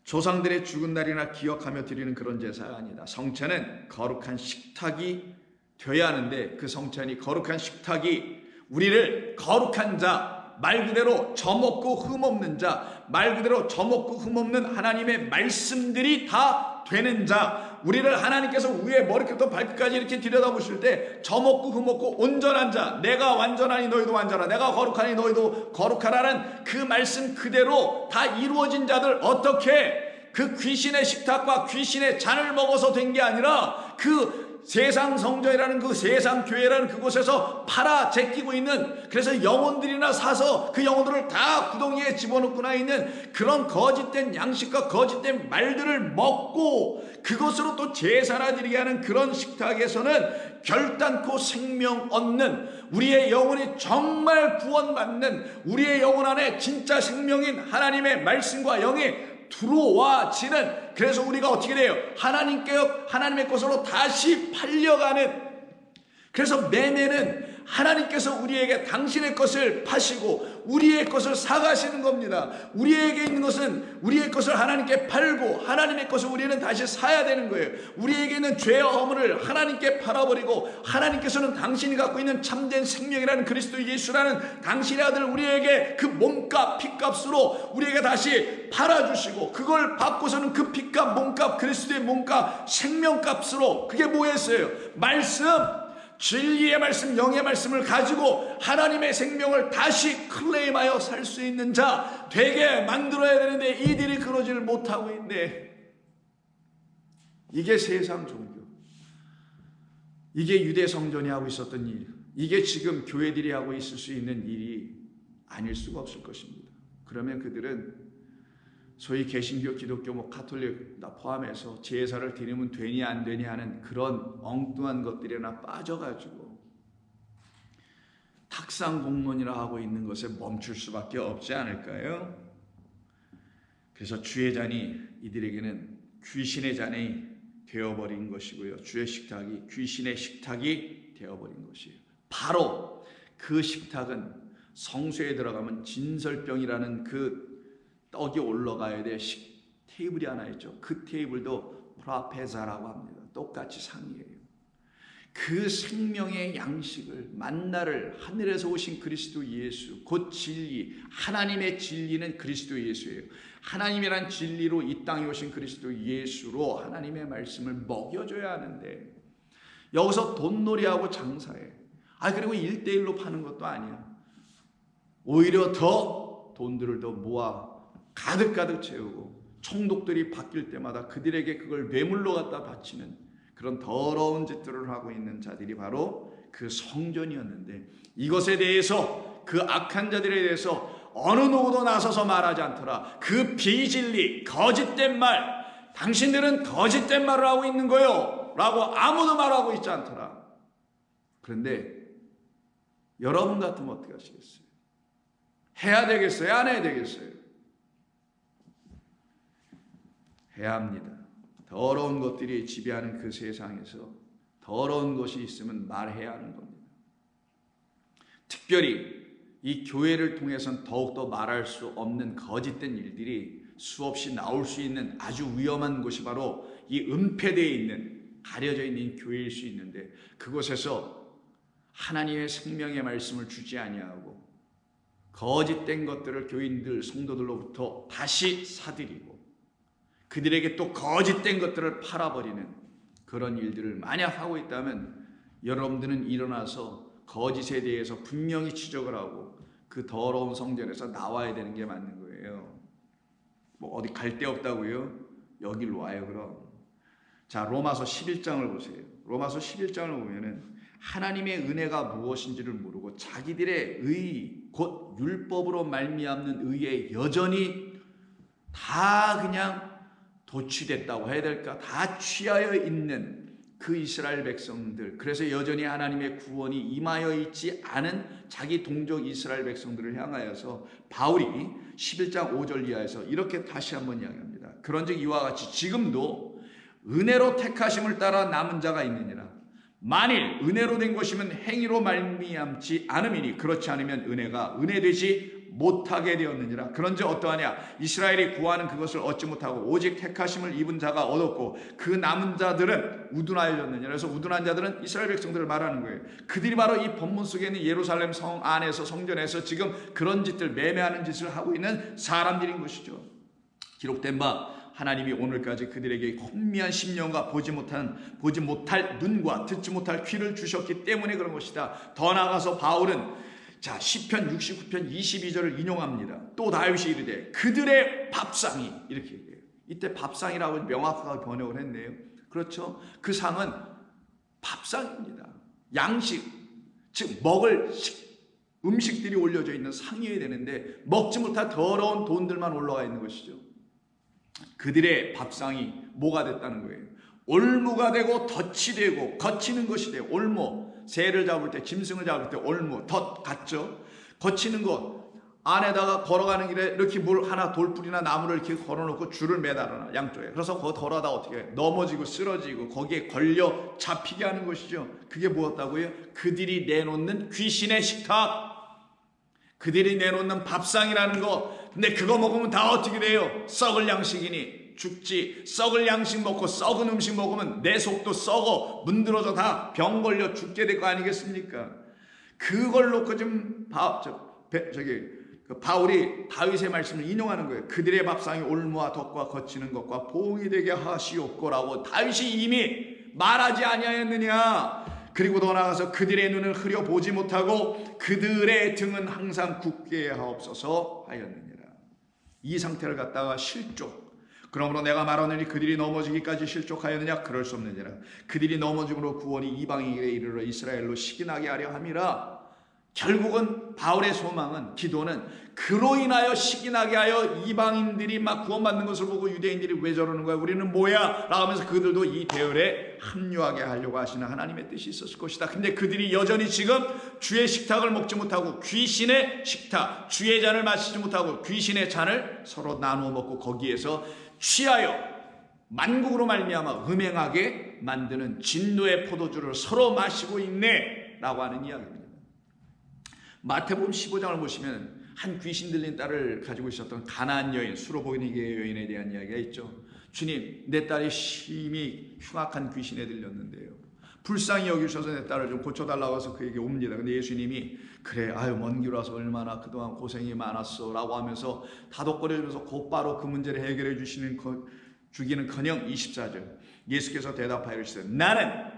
조상들의 죽은 날이나 기억하며 드리는 그런 제사가 아니다. 성찬은 거룩한 식탁이 되어야 하는데 그 성찬이 거룩한 식탁이 우리를 거룩한 자, 말 그대로 젖먹고 흠없는 자, 말 그대로 젖먹고 흠없는 하나님의 말씀들이 다 되는 자, 우리를 하나님께서 위에 머리부터 발끝까지 이렇게 들여다보실 때 젖먹고 흠없고 온전한 자, 내가 완전하니 너희도 완전하라, 내가 거룩하니 너희도 거룩하라는 그 말씀 그대로 다 이루어진 자들, 어떻게 그 귀신의 식탁과 귀신의 잔을 먹어서 된 게 아니라 그 세상 성전이라는 그 세상 교회라는 그곳에서 팔아 제끼고 있는, 그래서 영혼들이나 사서 그 영혼들을 다 구덩이에 집어넣고 나 있는 그런 거짓된 양식과 거짓된 말들을 먹고 그것으로 또 제사나 드리게 하는 그런 식탁에서는 결단코 생명 얻는, 우리의 영혼이 정말 구원받는, 우리의 영혼 안에 진짜 생명인 하나님의 말씀과 영이 들어와지는, 그래서 우리가 어떻게 돼요? 하나님의 것으로 다시 팔려가는. 그래서 매매는 하나님께서 우리에게 당신의 것을 파시고 우리의 것을 사가시는 겁니다. 우리에게 있는 것은 우리의 것을 하나님께 팔고 하나님의 것을 우리는 다시 사야 되는 거예요. 우리에게 있는 죄와 허물을 하나님께 팔아버리고 하나님께서는 당신이 갖고 있는 참된 생명이라는 그리스도 예수라는 당신의 아들 우리에게 그 몸값 피값으로 우리에게 다시 팔아주시고, 그걸 받고서는 그 피값 몸값 그리스도의 몸값 생명값으로, 그게 뭐였어요? 말씀, 진리의 말씀, 영의 말씀을 가지고 하나님의 생명을 다시 클레임하여 살 수 있는 자 되게 만들어야 되는데 이들이 그러지를 못하고 있네. 이게 세상 종교, 이게 유대 성전이 하고 있었던 일, 이게 지금 교회들이 하고 있을 수 있는 일이 아닐 수가 없을 것입니다. 그러면 그들은 소위 개신교, 기독교, 가톨릭 다 포함해서 제사를 드리면 되니 안 되니 하는 그런 엉뚱한 것들이나 빠져가지고 탁상 공론이라 하고 있는 것에 멈출 수밖에 없지 않을까요? 그래서 주의 잔이 이들에게는 귀신의 잔이 되어버린 것이고요, 주의 식탁이 귀신의 식탁이 되어버린 것이에요. 바로 그 식탁은 성소에 들어가면 진설병이라는 그 떡이 올라가야 될 테이블이 하나 있죠. 그 테이블도 프라페자라고 합니다. 똑같이 상이에요. 그 생명의 양식을, 만나를 하늘에서 오신 그리스도 예수, 곧 진리, 하나님의 진리는 그리스도 예수예요. 하나님이란 진리로 이 땅에 오신 그리스도 예수로 하나님의 말씀을 먹여줘야 하는데 여기서 돈놀이하고 장사해. 그리고 1:1로 파는 것도 아니야. 오히려 더 돈들을 더 모아 가득가득 채우고 총독들이 바뀔 때마다 그들에게 그걸 뇌물로 갖다 바치는 그런 더러운 짓들을 하고 있는 자들이 바로 그 성전이었는데, 이것에 대해서, 그 악한 자들에 대해서 어느 누구도 나서서 말하지 않더라. 그 비진리, 거짓된 말, 당신들은 거짓된 말을 하고 있는 거요 라고 아무도 말하고 있지 않더라. 그런데 여러분 같으면 어떻게 하시겠어요? 해야 되겠어요? 안 해야 되겠어요? 해야 합니다. 더러운 것들이 지배하는 그 세상에서 더러운 것이 있으면 말해야 하는 겁니다. 특별히 이 교회를 통해서는 더욱더 말할 수 없는 거짓된 일들이 수없이 나올 수 있는 아주 위험한 곳이 바로 이 은폐되어 있는, 가려져 있는 교회일 수 있는데, 그곳에서 하나님의 생명의 말씀을 주지 아니하고 거짓된 것들을 교인들, 성도들로부터 다시 사들이고 그들에게 또 거짓된 것들을 팔아버리는 그런 일들을 만약 하고 있다면, 여러분들은 일어나서 거짓에 대해서 분명히 지적을 하고 그 더러운 성전에서 나와야 되는 게 맞는 거예요. 뭐 어디 갈 데 없다고요? 여기로 와요. 그럼 자, 로마서 11장을 보세요. 로마서 11장을 보면은 하나님의 은혜가 무엇인지를 모르고 자기들의 의, 곧 율법으로 말미암는 의에 여전히 다 그냥 도취됐다고 해야 될까? 다 취하여 있는 그 이스라엘 백성들, 그래서 여전히 하나님의 구원이 임하여 있지 않은 자기 동족 이스라엘 백성들을 향하여서 바울이 11장 5절 이하에서 이렇게 다시 한번 이야기합니다. 그런즉 이와 같이 지금도 은혜로 택하심을 따라 남은 자가 있느니라. 만일 은혜로 된 것이면 행위로 말미암지 않음이니 그렇지 않으면 은혜가 은혜되지 못하게 되었느니라. 그런즉 어떠하냐? 이스라엘이 구하는 그것을 얻지 못하고 오직 택하심을 입은 자가 얻었고 그 남은 자들은 우둔하여졌느니라. 그래서 우둔한 자들은 이스라엘 백성들을 말하는 거예요. 그들이 바로 이 본문 속에 있는 예루살렘 성 안에서, 성전에서 지금 그런 짓들, 매매하는 짓을 하고 있는 사람들인 것이죠. 기록된 바 하나님이 오늘까지 그들에게 혼미한 심령과 보지 못할 눈과 듣지 못할 귀를 주셨기 때문에 그런 것이다. 더 나아가서 바울은 자, 시편 69편 22절을 인용합니다. 또 다윗이 이르되 그들의 밥상이, 이렇게 얘기해요. 이때 밥상이라고 명확하게 번역을 했네요. 그렇죠? 그 상은 밥상입니다. 양식, 즉 먹을 음식들이 올려져 있는 상이어야 되는데 먹지 못할 더러운 돈들만 올라와 있는 것이죠. 그들의 밥상이 뭐가 됐다는 거예요? 올무가 되고 덫이 되고 거치는 것이 돼요. 올무, 새를 잡을 때, 짐승을 잡을 때 올무, 덫 같죠? 거치는 것, 안에다가 걸어가는 길에 이렇게 물 하나, 돌풀이나 나무를 이렇게 걸어놓고 줄을 매달아놔, 양쪽에. 그래서 그거 돌아다 어떻게 해? 넘어지고 쓰러지고 거기에 걸려 잡히게 하는 것이죠. 그게 무엇다고요? 그들이 내놓는 귀신의 식탁, 그들이 내놓는 밥상이라는 거. 근데 그거 먹으면 다 어떻게 돼요? 썩을 양식이니 죽지. 썩을 양식 먹고 썩은 음식 먹으면 내 속도 썩어 문드러져 다 병 걸려 죽게 될 거 아니겠습니까? 그걸 놓고 좀 바울이 다윗의 말씀을 인용하는 거예요. 그들의 밥상이 올무와 덫과 거치는 것과 보응이 되게 하시옵고라고 다윗이 이미 말하지 아니하였느냐. 그리고 더 나아가서 그들의 눈을 흐려 보지 못하고 그들의 등은 항상 굳게 하옵소서 하였느니라. 이 상태를 갖다가 실족. 그러므로 내가 말하노니 그들이 넘어지기까지 실족하였느냐? 그럴 수 없느니라. 그들이 넘어짐으로 구원이 이방인에게 이르러 이스라엘로 시기나게 하려 함이라. 결국은 바울의 소망은, 기도는 그로 인하여 시기나게 하여 이방인들이 막 구원받는 것을 보고 유대인들이 왜 저러는 거야? 우리는 뭐야? 라고 하면서 그들도 이 대열에 합류하게 하려고 하시는 하나님의 뜻이 있었을 것이다. 근데 그들이 여전히 지금 주의 식탁을 먹지 못하고 귀신의 식탁, 주의 잔을 마시지 못하고 귀신의 잔을 서로 나누어 먹고 거기에서 취하여 만국으로 말미암아 음행하게 만드는 진노의 포도주를 서로 마시고 있네 라고 하는 이야기입니다. 마태복음 15장을 보시면 한 귀신 들린 딸을 가지고 있었던 가나안 여인, 수로보니게 여인에 대한 이야기가 있죠. 주님, 내 딸이 심히 흉악한 귀신에 들렸는데요, 불쌍히 여기셔서 내 딸을 좀 고쳐달라고 해서 그에게 옵니다. 근데 예수님이 그래, 아유 먼 길 와서 얼마나 그동안 고생이 많았어 라고 하면서 다독거려주면서 곧바로 그 문제를 해결해 주기는커녕 24절 예수께서 대답하여 이르시되 나는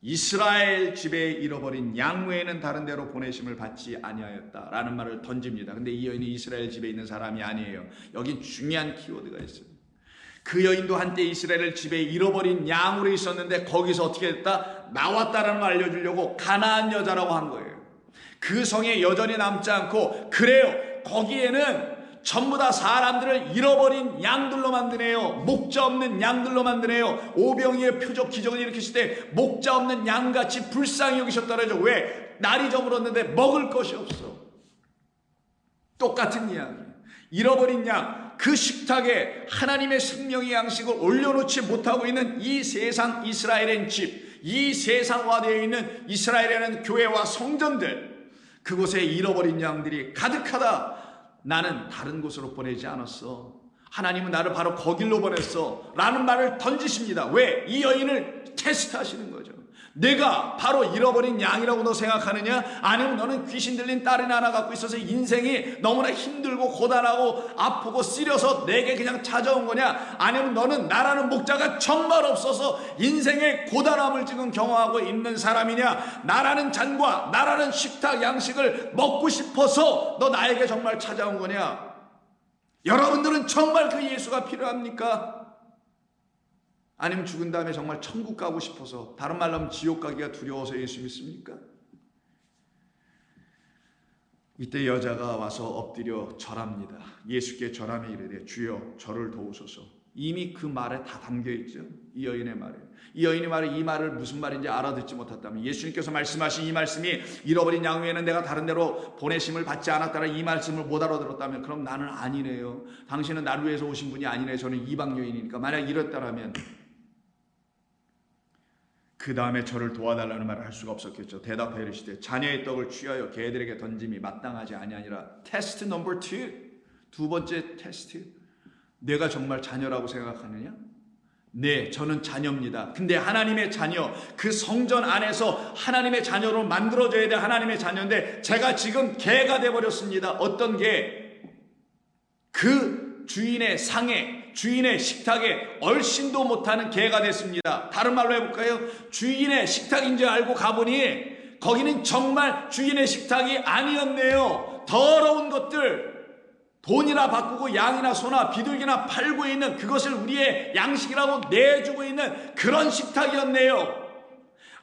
이스라엘 집에 잃어버린 양 외에는 다른 데로 보내심을 받지 아니하였다라는 말을 던집니다. 근데 이 여인이 이스라엘 집에 있는 사람이 아니에요. 여긴 중요한 키워드가 있어요. 그 여인도 한때 이스라엘 집에 잃어버린 양으로 있었는데 거기서 어떻게 됐다? 나왔다라는 걸 알려주려고 가나안 여자라고 한 거예요. 그 성에 여전히 남지 않고, 그래요, 거기에는 전부 다 사람들을 잃어버린 양들로 만드네요. 목자 없는 양들로 만드네요. 오병이의 표적 기적을 일으키실 때 목자 없는 양같이 불쌍히 여기셨더라죠. 왜? 날이 저물었는데 먹을 것이 없어. 똑같은 이야기. 잃어버린 양, 그 식탁에 하나님의 생명의 양식을 올려놓지 못하고 있는 이 세상 이스라엘의 집, 이 세상화되어 있는 이스라엘이라는 교회와 성전들, 그곳에 잃어버린 양들이 가득하다. 나는 다른 곳으로 보내지 않았어. 하나님은 나를 바로 거길로 보냈어. 라는 말을 던지십니다. 왜? 이 여인을 테스트하시는 거죠. 내가 바로 잃어버린 양이라고 너 생각하느냐? 아니면 너는 귀신 들린 딸이나 하나 갖고 있어서 인생이 너무나 힘들고 고단하고 아프고 쓰려서 내게 그냥 찾아온 거냐? 아니면 너는 나라는 목자가 정말 없어서 인생의 고단함을 지금 경험하고 있는 사람이냐? 나라는 잔과 나라는 식탁 양식을 먹고 싶어서 너 나에게 정말 찾아온 거냐? 여러분들은 정말 그 예수가 필요합니까? 아니면 죽은 다음에 정말 천국 가고 싶어서, 다른 말로 하면 지옥 가기가 두려워서 예수 믿습니까? 이때 여자가 와서 엎드려 절합니다. 예수께 절하며 이르되 주여 저를 도우소서. 이미 그 말에 다 담겨있죠. 이 여인의 말에. 이 여인의 말에 이 말을 무슨 말인지 알아듣지 못했다면, 예수님께서 말씀하신 이 말씀이 잃어버린 양 외에는 내가 다른 데로 보내심을 받지 않았다는 이 말씀을 못 알아들었다면, 그럼 나는 아니네요. 당신은 나를 위해서 오신 분이 아니네. 저는 이방 여인이니까. 만약 이랬다라면 그 다음에 저를 도와달라는 말을 할 수가 없었겠죠. 대답하여 이르시되 자녀의 떡을 취하여 개들에게 던짐이 마땅하지 아니하니라. 테스트 넘버 2, 두 번째 테스트. 내가 정말 자녀라고 생각하느냐? 네, 저는 자녀입니다. 근데 하나님의 자녀, 그 성전 안에서 하나님의 자녀로 만들어져야 될 하나님의 자녀인데 제가 지금 개가 돼버렸습니다. 어떤 개? 그 주인의 상에, 주인의 식탁에 얼씬도 못하는 개가 됐습니다. 다른 말로 해볼까요? 주인의 식탁인 줄 알고 가보니 거기는 정말 주인의 식탁이 아니었네요. 더러운 것들, 돈이나 바꾸고 양이나 소나 비둘기나 팔고 있는 그것을 우리의 양식이라고 내주고 있는 그런 식탁이었네요.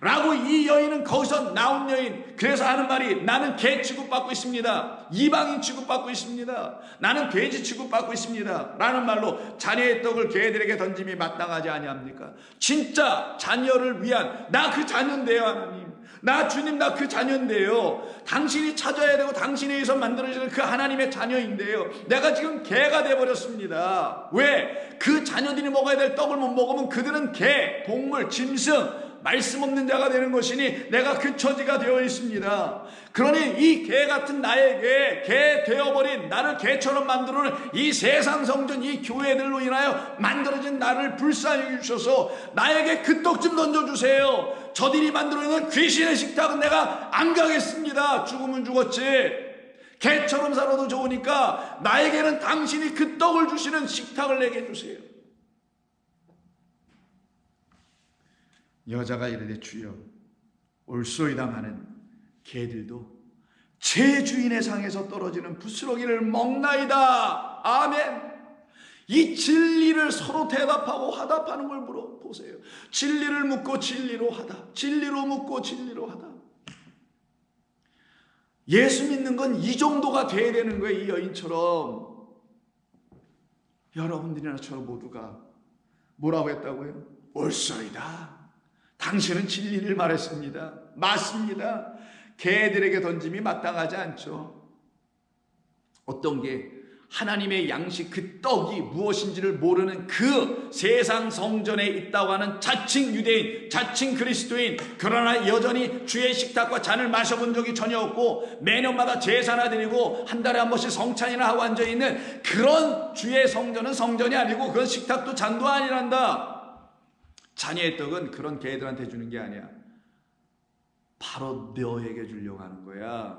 라고 이 여인은 거기서 나온 여인. 그래서 하는 말이, 나는 개 취급받고 있습니다. 이방인 취급받고 있습니다. 나는 돼지 취급받고 있습니다. 라는 말로 자녀의 떡을 개들에게 던짐이 마땅하지 아니합니까? 진짜 자녀를 위한, 나 그 자녀인데요 하나님. 나 주님, 나 그 자녀인데요. 당신이 찾아야 되고 당신에 의해서 만들어지는 그 하나님의 자녀인데요. 내가 지금 개가 돼버렸습니다. 왜? 그 자녀들이 먹어야 될 떡을 못 먹으면 그들은 개, 동물, 짐승, 말씀 없는 자가 되는 것이니 내가 그 처지가 되어 있습니다. 그러니 이 개 같은 나에게, 개 되어버린 나를 개처럼 만들어는 이 세상 성전, 이 교회들로 인하여 만들어진 나를 불쌍히 여주셔서 나에게 그 떡 좀 던져주세요. 저들이 만들어있는 귀신의 식탁은 내가 안 가겠습니다. 죽으면 죽었지. 개처럼 살아도 좋으니까 나에게는 당신이 그 떡을 주시는 식탁을 내게 주세요. 여자가 이르되 주여 올소이다마는 개들도 제 주인의 상에서 떨어지는 부스러기를 먹나이다. 아멘. 이 진리를 서로 대답하고 화답하는 걸 물어보세요. 진리를 묻고 진리로 하다, 진리로 묻고 진리로 하다. 예수 믿는 건 이 정도가 돼야 되는 거예요. 이 여인처럼. 여러분들이나 저 모두가 뭐라고 했다고요? 올소이다. 당신은 진리를 말했습니다. 맞습니다. 개들에게 던짐이 마땅하지 않죠. 어떤 게 하나님의 양식, 그 떡이 무엇인지를 모르는 그 세상 성전에 있다고 하는 자칭 유대인, 자칭 그리스도인, 그러나 여전히 주의 식탁과 잔을 마셔본 적이 전혀 없고 매년마다 제사나 드리고 한 달에 한 번씩 성찬이나 하고 앉아있는 그런 주의 성전은 성전이 아니고 그런 식탁도 잔도 아니란다. 자녀의 떡은 그런 개들한테 주는 게 아니야. 바로 너에게 주려고 하는 거야.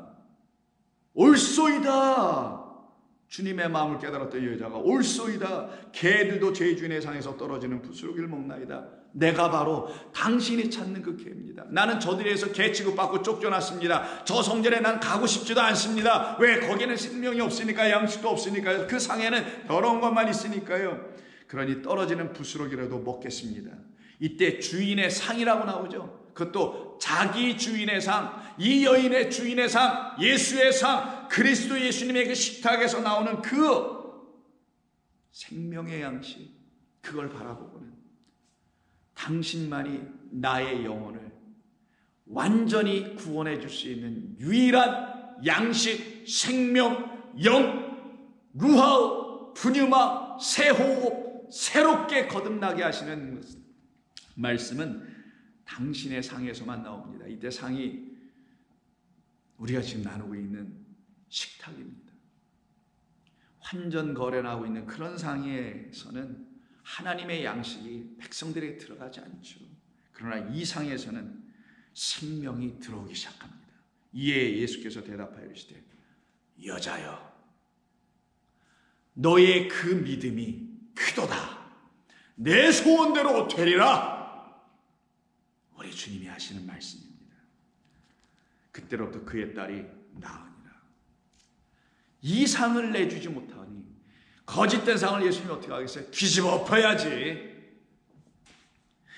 올소이다. 주님의 마음을 깨달았던 여자가 올소이다. 개들도 제 주인의 상에서 떨어지는 부스러기를 먹나이다. 내가 바로 당신이 찾는 그 개입니다. 나는 저들에서 개 취급받고 쫓겨났습니다. 저 성전에 난 가고 싶지도 않습니다. 왜? 거기는 생명이 없으니까, 양식도 없으니까요. 그 상에는 더러운 것만 있으니까요. 그러니 떨어지는 부스러기라도 먹겠습니다. 이때 주인의 상이라고 나오죠. 그것도 자기 주인의 상, 이 여인의 주인의 상, 예수의 상, 그리스도 예수님의 그 식탁에서 나오는 그 생명의 양식, 그걸 바라보고는 당신만이 나의 영혼을 완전히 구원해 줄 수 있는 유일한 양식, 생명, 영, 루하, 푸뉴마, 새 호흡, 새롭게 거듭나게 하시는 말씀은 당신의 상에서만 나옵니다. 이때 상이 우리가 지금 나누고 있는 식탁입니다. 환전 거래하고 있는 그런 상에서는 하나님의 양식이 백성들에게 들어가지 않죠. 그러나 이 상에서는 생명이 들어오기 시작합니다. 이에 예수께서 대답하여 이르시되 여자여 너의 그 믿음이 크도다. 내 소원대로 되리라. 우리 주님이 하시는 말씀입니다. 그때로부터 그의 딸이 나으니라. 이 상을 내주지 못하니 거짓된 상을 예수님이 어떻게 하겠어요? 뒤집어 엎어야지.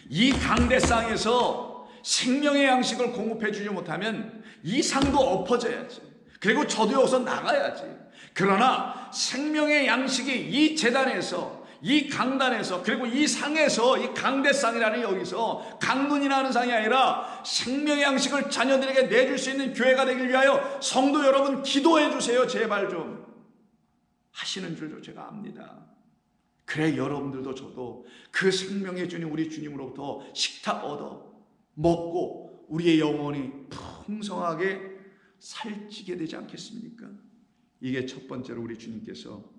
이 강대상에서 생명의 양식을 공급해 주지 못하면 이 상도 엎어져야지. 그리고 저도 여기서 나가야지. 그러나 생명의 양식이 이 제단에서, 이 강단에서, 그리고 이 상에서, 이 강대상이라는 여기서 강문이라는 상이 아니라 생명의 양식을 자녀들에게 내줄 수 있는 교회가 되길 위하여 성도 여러분 기도해 주세요. 제발 좀 하시는 줄도 제가 압니다. 그래 여러분들도 저도 그 생명의 주님 우리 주님으로부터 식탁 얻어 먹고 우리의 영혼이 풍성하게 살찌게 되지 않겠습니까? 이게 첫 번째로 우리 주님께서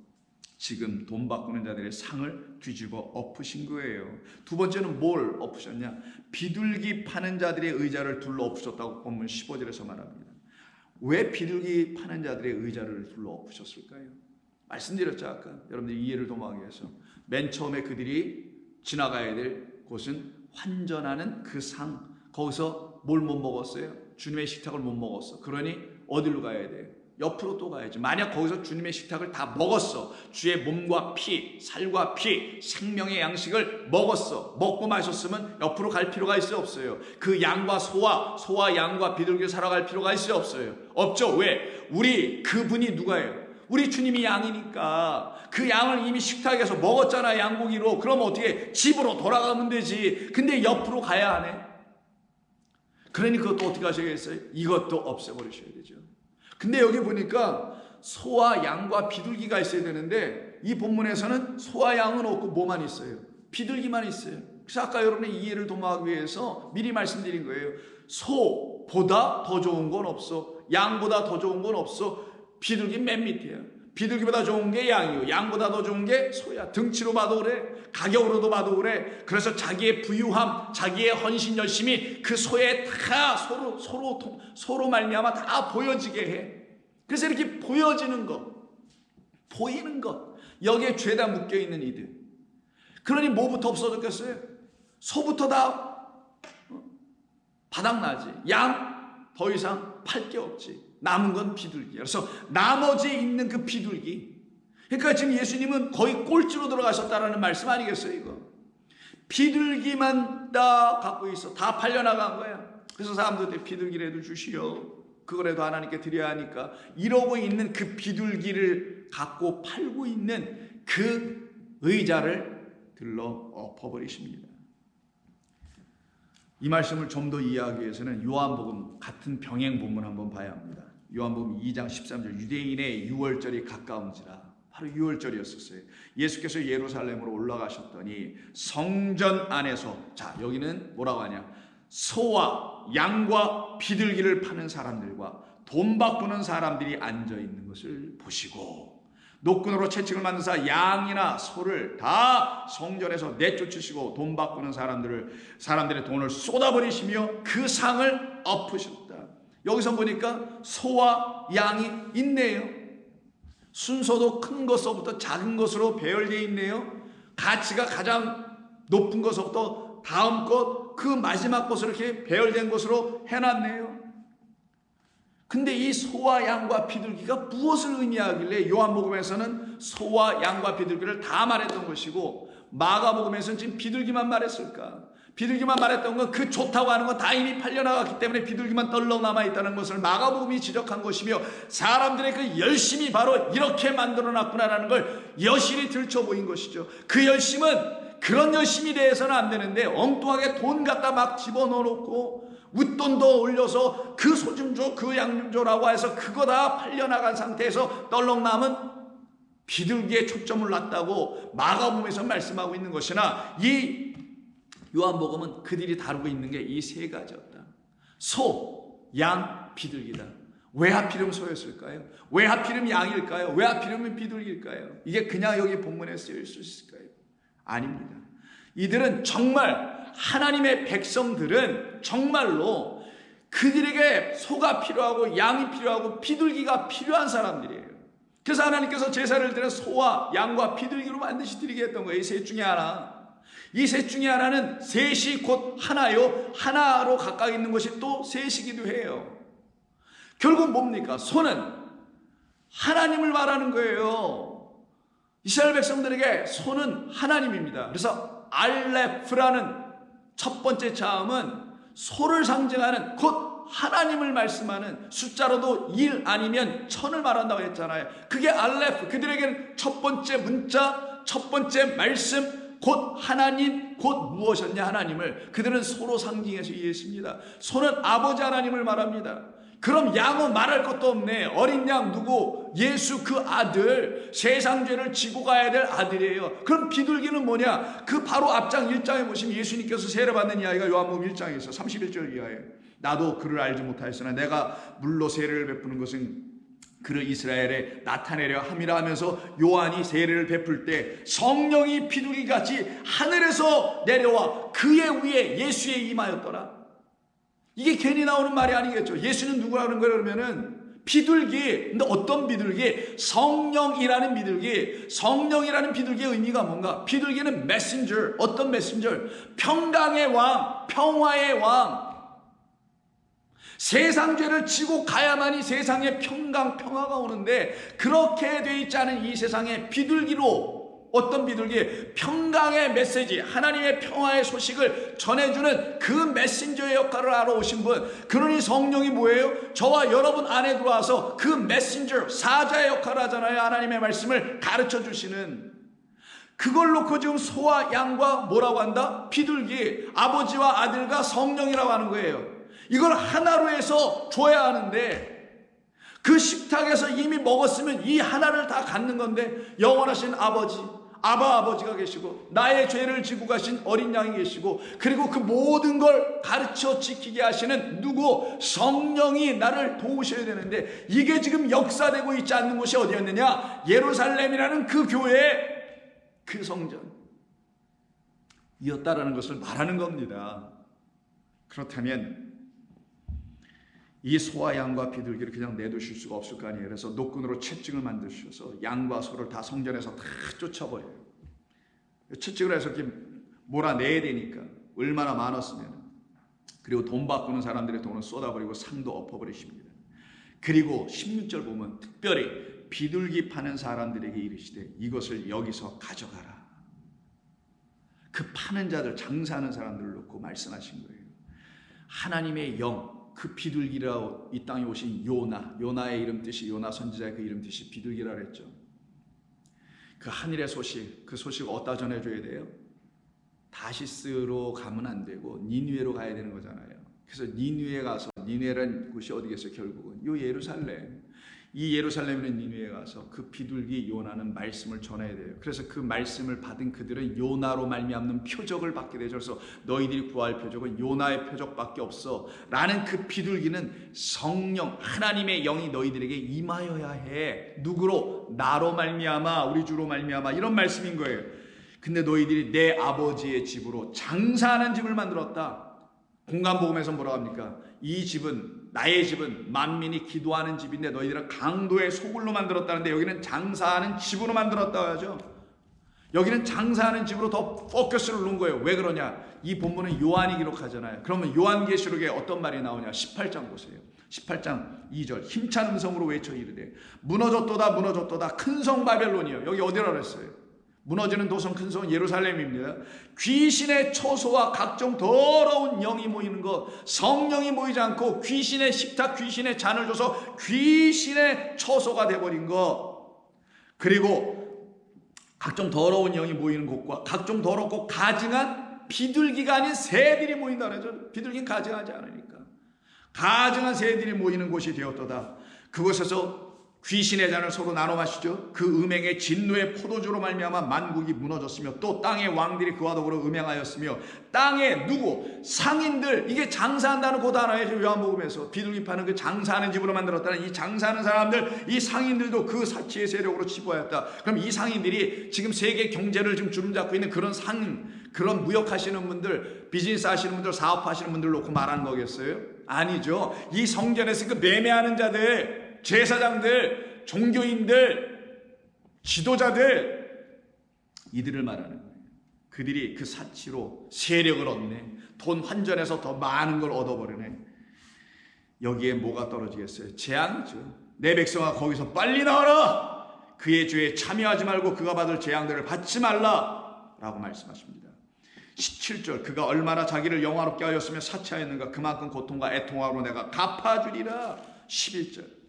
지금 돈 바꾸는 자들의 상을 뒤집어 엎으신 거예요. 두 번째는 뭘 엎으셨냐? 비둘기 파는 자들의 의자를 둘러 엎으셨다고 본문 15절에서 말합니다. 왜 비둘기 파는 자들의 의자를 둘러 엎으셨을까요? 말씀드렸죠 아까. 여러분들 이해를 도모하기 위해서 맨 처음에 그들이 지나가야 될 곳은 환전하는 그 상, 거기서 뭘 못 먹었어요? 주님의 식탁을 못 먹었어. 그러니 어디로 가야 돼요? 옆으로 또 가야지. 만약 거기서 주님의 식탁을 다 먹었어, 주의 몸과 피, 살과 피, 생명의 양식을 먹었어, 먹고 마셨으면 옆으로 갈 필요가 있어요? 없어요? 그 양과 소와 양과 비둘기를 사러 갈 필요가 있어요? 없어요? 없죠. 왜? 우리 그분이 누가예요? 우리 주님이 양이니까 그 양을 이미 식탁에서 먹었잖아, 양고기로. 그럼 어떻게? 집으로 돌아가면 되지. 근데 옆으로 가야 하네. 그러니 그것도 어떻게 하셔야겠어요? 이것도 없애버리셔야 되죠. 근데 여기 보니까 소와 양과 비둘기가 있어야 되는데 이 본문에서는 소와 양은 없고 뭐만 있어요? 비둘기만 있어요. 그래서 아까 여러분의 이해를 도모하기 위해서 미리 말씀드린 거예요. 소보다 더 좋은 건 없어. 양보다 더 좋은 건 없어. 비둘기 맨 밑이야. 비둘기보다 좋은 게 양이고 양보다 더 좋은 게 소야. 등치로 봐도 그래, 가격으로도 봐도 그래. 그래서 자기의 부유함, 자기의 헌신 열심이 그 소에 다 소로 말미암아 다 보여지게 해. 그래서 이렇게 보여지는 것, 보이는 것, 여기에 죄다 묶여있는 이들. 그러니 뭐부터 없어졌겠어요? 소부터 다 바닥나지. 양 더 이상 팔 게 없지. 남은 건 비둘기. 그래서 나머지 있는 그 비둘기. 그러니까 지금 예수님은 거의 꼴찌로 들어가셨다라는 말씀 아니겠어요, 이거? 비둘기만 다 갖고 있어. 다 팔려나간 거야. 그래서 사람들한테 비둘기라도 주시오. 그거라도 하나님께 드려야 하니까. 이러고 있는 그 비둘기를 갖고 팔고 있는 그 의자를 들러 엎어버리십니다. 이 말씀을 좀 더 이해하기 위해서는 요한복음 같은 병행 본문 한번 봐야 합니다. 요한복음 2장 13절 유대인의 유월절이 가까운지라. 바로 유월절이었었어요. 예수께서 예루살렘으로 올라가셨더니 성전 안에서, 자 여기는 뭐라고 하냐, 소와 양과 비둘기를 파는 사람들과 돈 바꾸는 사람들이 앉아있는 것을 보시고 노끈으로 채찍을 만드사 양이나 소를 다 성전에서 내쫓으시고 돈 바꾸는 사람들의 돈을 쏟아버리시며 그 상을 엎으셨다. 여기서 보니까 소와 양이 있네요. 순서도 큰 것서부터 작은 것으로 배열되어 있네요. 가치가 가장 높은 것부터 다음 것, 그 마지막 것으로 이렇게 배열된 것으로 해놨네요. 근데 이 소와 양과 비둘기가 무엇을 의미하길래 요한복음에서는 소와 양과 비둘기를 다 말했던 것이고 마가복음에서는 지금 비둘기만 말했을까? 비둘기만 말했던 건 그 좋다고 하는 건 다 이미 팔려나갔기 때문에 비둘기만 떨렁 남아있다는 것을 마가복음이 지적한 것이며 사람들의 그 열심이 바로 이렇게 만들어놨구나라는 걸 여실히 들춰보인 것이죠. 그 열심은 그런 열심이 대해서는 안 되는데 엉뚱하게 돈 갖다 막 집어넣어놓고 웃돈도 올려서 그 소 좀 줘, 그 양 좀 줘라고 해서 그거 다 팔려나간 상태에서 떨렁 남은 비둘기에 초점을 놨다고 마가복음에서 말씀하고 있는 것이나 이 요한복음은 그들이 다루고 있는 게 이 세 가지였다. 소, 양, 비둘기다. 왜 하필이면 소였을까요? 왜 하필이면 양일까요? 왜 하필이면 비둘기일까요? 이게 그냥 여기 본문에 쓰일 수 있을까요? 아닙니다. 이들은 정말 하나님의 백성들은 정말로 그들에게 소가 필요하고 양이 필요하고 비둘기가 필요한 사람들이에요. 그래서 하나님께서 제사를 드려 소와 양과 비둘기로 반드시 드리게 했던 거예요. 이 셋 중에 하나. 이 셋 중에 하나는 셋이 곧 하나요. 하나로 각각 있는 것이 또 셋이기도 해요. 결국 뭡니까? 소는 하나님을 말하는 거예요. 이스라엘 백성들에게 소는 하나님입니다. 그래서 알레프라는 첫 번째 자음은 소를 상징하는 곧 하나님을 말씀하는 숫자로도 1 아니면 1000을 말한다고 했잖아요. 그게 알레프, 그들에게는 첫 번째 문자, 첫 번째 말씀, 곧 하나님, 곧 무엇이었냐 하나님을 그들은 소로 상징해서 이해했습니다. 소는 아버지 하나님을 말합니다. 그럼 양은 말할 것도 없네. 어린 양 누구? 예수 그 아들, 세상 죄를 지고 가야 될 아들이에요. 그럼 비둘기는 뭐냐? 그 바로 앞장 1장에 보시면 예수님께서 세례받는 이야기가 요한복음 1장에 있어. 31절 이하에 나도 그를 알지 못하였으나 내가 물로 세례를 베푸는 것은 그를 이스라엘에 나타내려 함이라 하면서 요한이 세례를 베풀 때 성령이 비둘기같이 하늘에서 내려와 그의 위에 예수에 임하였더라. 이게 괜히 나오는 말이 아니겠죠. 예수는 누구라는 거예요? 그러면은 비둘기. 근데 어떤 비둘기? 성령이라는 비둘기. 성령이라는 비둘기의 의미가 뭔가? 비둘기는 메신저. 어떤 메신저? 평강의 왕, 평화의 왕. 세상 죄를 지고 가야만이 세상에 평강, 평화가 오는데 그렇게 돼 있지 않은 이 세상에 비둘기로 어떤 비둘기? 평강의 메시지, 하나님의 평화의 소식을 전해주는 그 메신저의 역할을 하러 오신 분. 그러니 성령이 뭐예요? 저와 여러분 안에 들어와서 그 메신저, 사자의 역할을 하잖아요. 하나님의 말씀을 가르쳐 주시는. 그걸 놓고 지금 소와 양과 뭐라고 한다? 비둘기, 아버지와 아들과 성령이라고 하는 거예요. 이걸 하나로 해서 줘야 하는데 그 식탁에서 이미 먹었으면 이 하나를 다 갖는 건데 영원하신 아버지, 아버지가 계시고 나의 죄를 지고 가신 어린 양이 계시고 그리고 그 모든 걸 가르쳐 지키게 하시는 누구? 성령이 나를 도우셔야 되는데 이게 지금 역사되고 있지 않는 곳이 어디였느냐? 예루살렘이라는 그 교회, 그 성전 이었다라는 것을 말하는 겁니다. 그렇다면 이 소와 양과 비둘기를 그냥 내두실 수가 없을 거 아니에요. 그래서 노끈으로 채찍을 만드셔서 양과 소를 다 성전에서 다 쫓아버려요. 채찍을 해서 이렇게 몰아내야 되니까 얼마나 많았으면. 그리고 돈 바꾸는 사람들의 돈을 쏟아버리고 상도 엎어버리십니다. 그리고 16절 보면 특별히 비둘기 파는 사람들에게 이르시되 이것을 여기서 가져가라. 그 파는 자들, 장사하는 사람들을 놓고 말씀하신 거예요. 하나님의 영, 그 비둘기라고 이 땅에 오신 요나의 이름 뜻이, 요나 선지자의 그 이름 뜻이 비둘기라 그랬죠. 그 하늘의 소식, 그 소식 어디다 전해줘야 돼요? 다시스로 가면 안 되고 니느웨로 가야 되는 거잖아요. 그래서 니느웨에 가서, 니느웨라는 곳이 어디겠어요? 결국은 요 예루살렘. 이 예루살렘이라는 니느웨에 가서 그 비둘기 요나는 말씀을 전해야 돼요. 그래서 그 말씀을 받은 그들은 요나로 말미암는 표적을 받게 되죠. 그래서 너희들이 구할 표적은 요나의 표적밖에 없어 라는 그 비둘기는 성령, 하나님의 영이 너희들에게 임하여야 해. 누구로? 나로 말미암아, 우리 주로 말미암아, 이런 말씀인 거예요. 근데 너희들이 내 아버지의 집으로 장사하는 집을 만들었다. 공간복음에서 뭐라고 합니까? 이 집은 나의 집은 만민이 기도하는 집인데 너희들은 강도의 소굴로 만들었다는데 여기는 장사하는 집으로 만들었다고 하죠. 여기는 장사하는 집으로 더 포커스를 놓은 거예요. 왜 그러냐? 이 본문은 요한이 기록하잖아요. 그러면 요한계시록에 어떤 말이 나오냐? 18장 보세요. 18장 2절 힘찬 음성으로 외쳐 이르되 무너졌도다 무너졌도다 큰 성 바벨론이요. 여기 어디라 그랬어요? 무너지는 도성 큰 성 예루살렘입니다. 귀신의 처소와 각종 더러운 영이 모이는 것, 성령이 모이지 않고 귀신의 식탁, 귀신의 잔을 줘서 귀신의 처소가 돼버린 것, 그리고 각종 더러운 영이 모이는 곳과 각종 더럽고 가증한 비둘기가 아닌 새들이 모인다 그러죠. 비둘기는 가증하지 않으니까. 가증한 새들이 모이는 곳이 되었도다. 그곳에서 귀신의 잔을 서로 나눠 마시죠. 그 음행의 진노의 포도주로 말미암아 만국이 무너졌으며 또 땅의 왕들이 그와 더불어 음행하였으며 땅에 누구 상인들, 이게 장사한다는 그 단어에 요한복음에서 비둘기 파는 그 장사하는 집으로 만들었다는 이 장사하는 사람들, 이 상인들도 그 사치의 세력으로 치부하였다. 그럼 이 상인들이 지금 세계 경제를 좀 주름잡고 있는 그런 상인, 그런 무역하시는 분들, 비즈니스 하시는 분들, 사업하시는 분들 놓고 말하는 거겠어요? 아니죠. 이 성전에서 그 매매하는 자들, 제사장들, 종교인들, 지도자들, 이들을 말하는 거예요. 그들이 그 사치로 세력을 얻네, 돈 환전해서 더 많은 걸 얻어버리네. 여기에 뭐가 떨어지겠어요? 재앙이죠. 내 백성아 거기서 빨리 나와라. 그의 죄에 참여하지 말고 그가 받을 재앙들을 받지 말라 라고 말씀하십니다. 17절 그가 얼마나 자기를 영화롭게 하였으며 사치하였는가 그만큼 고통과 애통함으로 내가 갚아주리라. 11절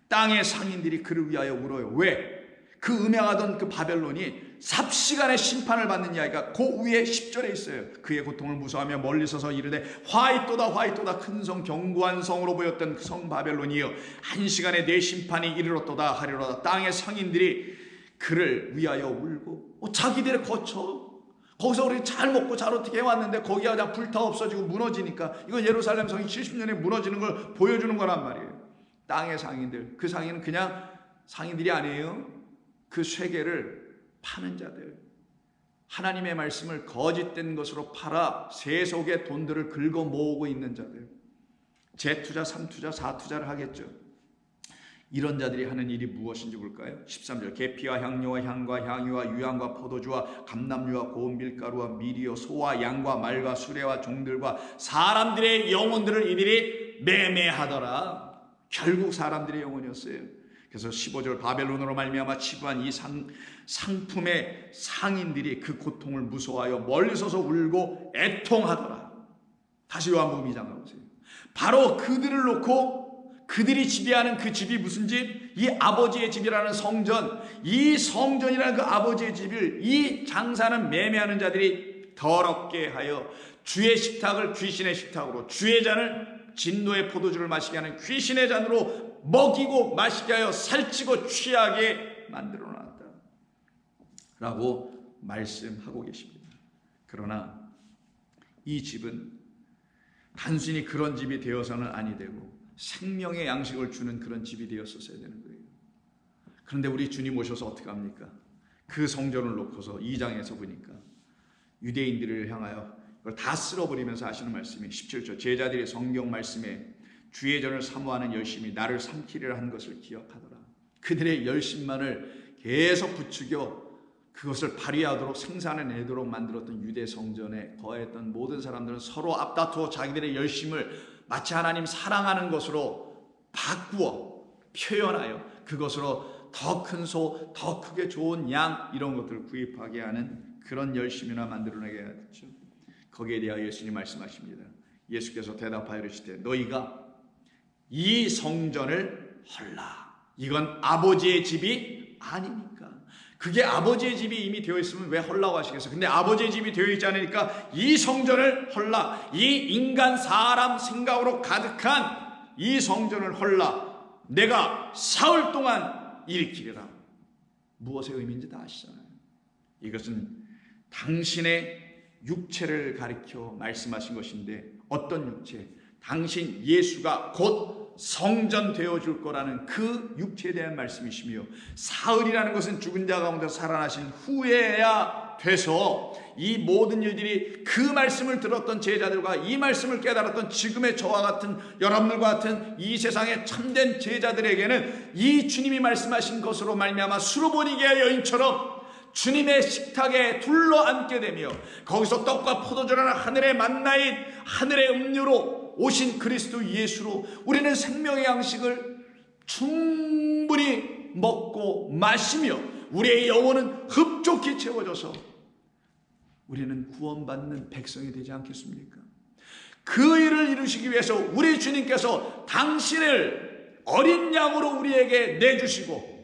땅의 상인들이 그를 위하여 울어요. 왜? 그 음행하던 그 바벨론이 삽시간의 심판을 받는 이야기가 그 위에 10절에 있어요. 그의 고통을 무서워하며 멀리 서서 이르되 화이또다 화이또다 큰 성 견고한 성으로 보였던 그 성 바벨론이여 한 시간에 내 심판이 이르렀도다 하리로다. 땅의 상인들이 그를 위하여 울고 자기들의 거처, 거기서 우리 잘 먹고 잘 어떻게 해왔는데 거기가 그냥 불타 없어지고 무너지니까 이건 예루살렘 성이 70년에 무너지는 걸 보여주는 거란 말이에요. 땅의 상인들, 그 상인은 그냥 상인들이 아니에요. 그 쇠계를 파는 자들, 하나님의 말씀을 거짓된 것으로 팔아 세속의 돈들을 긁어 모으고 있는 자들, 재투자, 3투자, 4투자를 하겠죠. 이런 자들이 하는 일이 무엇인지 볼까요? 13절 계피와 향료와 향과 향유와 유향과 포도주와 감람류와 고운 밀가루와 미리와 소와 양과 말과 수레와 종들과 사람들의 영혼들을 이들이 매매하더라. 결국 사람들의 영혼이었어요. 그래서 15절 바벨론으로 말미암아 치부한 이 상품의 상인들이 그 고통을 무서워하여 멀리 서서 울고 애통하더라. 다시 요한복음 2장 가보세요. 바로 그들을 놓고 그들이 지배하는 그 집이 무슨 집? 이 아버지의 집이라는 성전, 이 성전이라는 그 아버지의 집을 이 장사는 매매하는 자들이 더럽게 하여 주의 식탁을 귀신의 식탁으로, 주의 잔을 진노의 포도주를 마시게 하는 귀신의 잔으로 먹이고 마시게 하여 살찌고 취하게 만들어 놨다 라고 말씀하고 계십니다. 그러나 이 집은 단순히 그런 집이 되어서는 아니 되고 생명의 양식을 주는 그런 집이 되었었어야 되는 거예요. 그런데 우리 주님 오셔서 어떻게 합니까? 그 성전을 놓고서 2장에서 보니까 유대인들을 향하여 그걸 다 쓸어버리면서 하시는 말씀이 17절 제자들이 성경 말씀에 주의 전을 사모하는 열심이 나를 삼키리라 한 것을 기억하더라. 그들의 열심만을 계속 부추겨 그것을 발휘하도록 생산해내도록 만들었던 유대 성전에 거했던 모든 사람들은 서로 앞다투어 자기들의 열심을 마치 하나님 사랑하는 것으로 바꾸어 표현하여 그것으로 더 큰 소, 더 크게 좋은 양 이런 것들을 구입하게 하는 그런 열심이나 만들어내게 했죠. 거기에 대하여 예수님 말씀하십니다. 예수께서 대답하여 이르시되 너희가 이 성전을 헐라. 이건 아버지의 집이 아니니까. 그게 아버지의 집이 이미 되어 있으면 왜 헐라고 하시겠어요? 근데 아버지의 집이 되어 있지 않으니까 이 성전을 헐라. 이 인간 사람 생각으로 가득한 이 성전을 헐라. 내가 사흘 동안 일으키리라. 무엇의 의미인지 다 아시잖아요. 이것은 당신의 육체를 가리켜 말씀하신 것인데 어떤 육체? 당신 예수가 곧 성전 되어줄 거라는 그 육체에 대한 말씀이시며, 사흘이라는 것은 죽은 자 가운데서 살아나신 후에야 돼서 이 모든 일들이 그 말씀을 들었던 제자들과 이 말씀을 깨달았던 지금의 저와 같은 여러분들과 같은 이 세상의 참된 제자들에게는 이 주님이 말씀하신 것으로 말미암아 수르보니게 여인처럼 주님의 식탁에 둘러앉게 되며, 거기서 떡과 포도주라는 하늘의 만나인 하늘의 음료로 오신 그리스도 예수로 우리는 생명의 양식을 충분히 먹고 마시며 우리의 영혼은 흡족히 채워져서 우리는 구원받는 백성이 되지 않겠습니까? 그 일을 이루시기 위해서 우리 주님께서 당신을 어린 양으로 우리에게 내주시고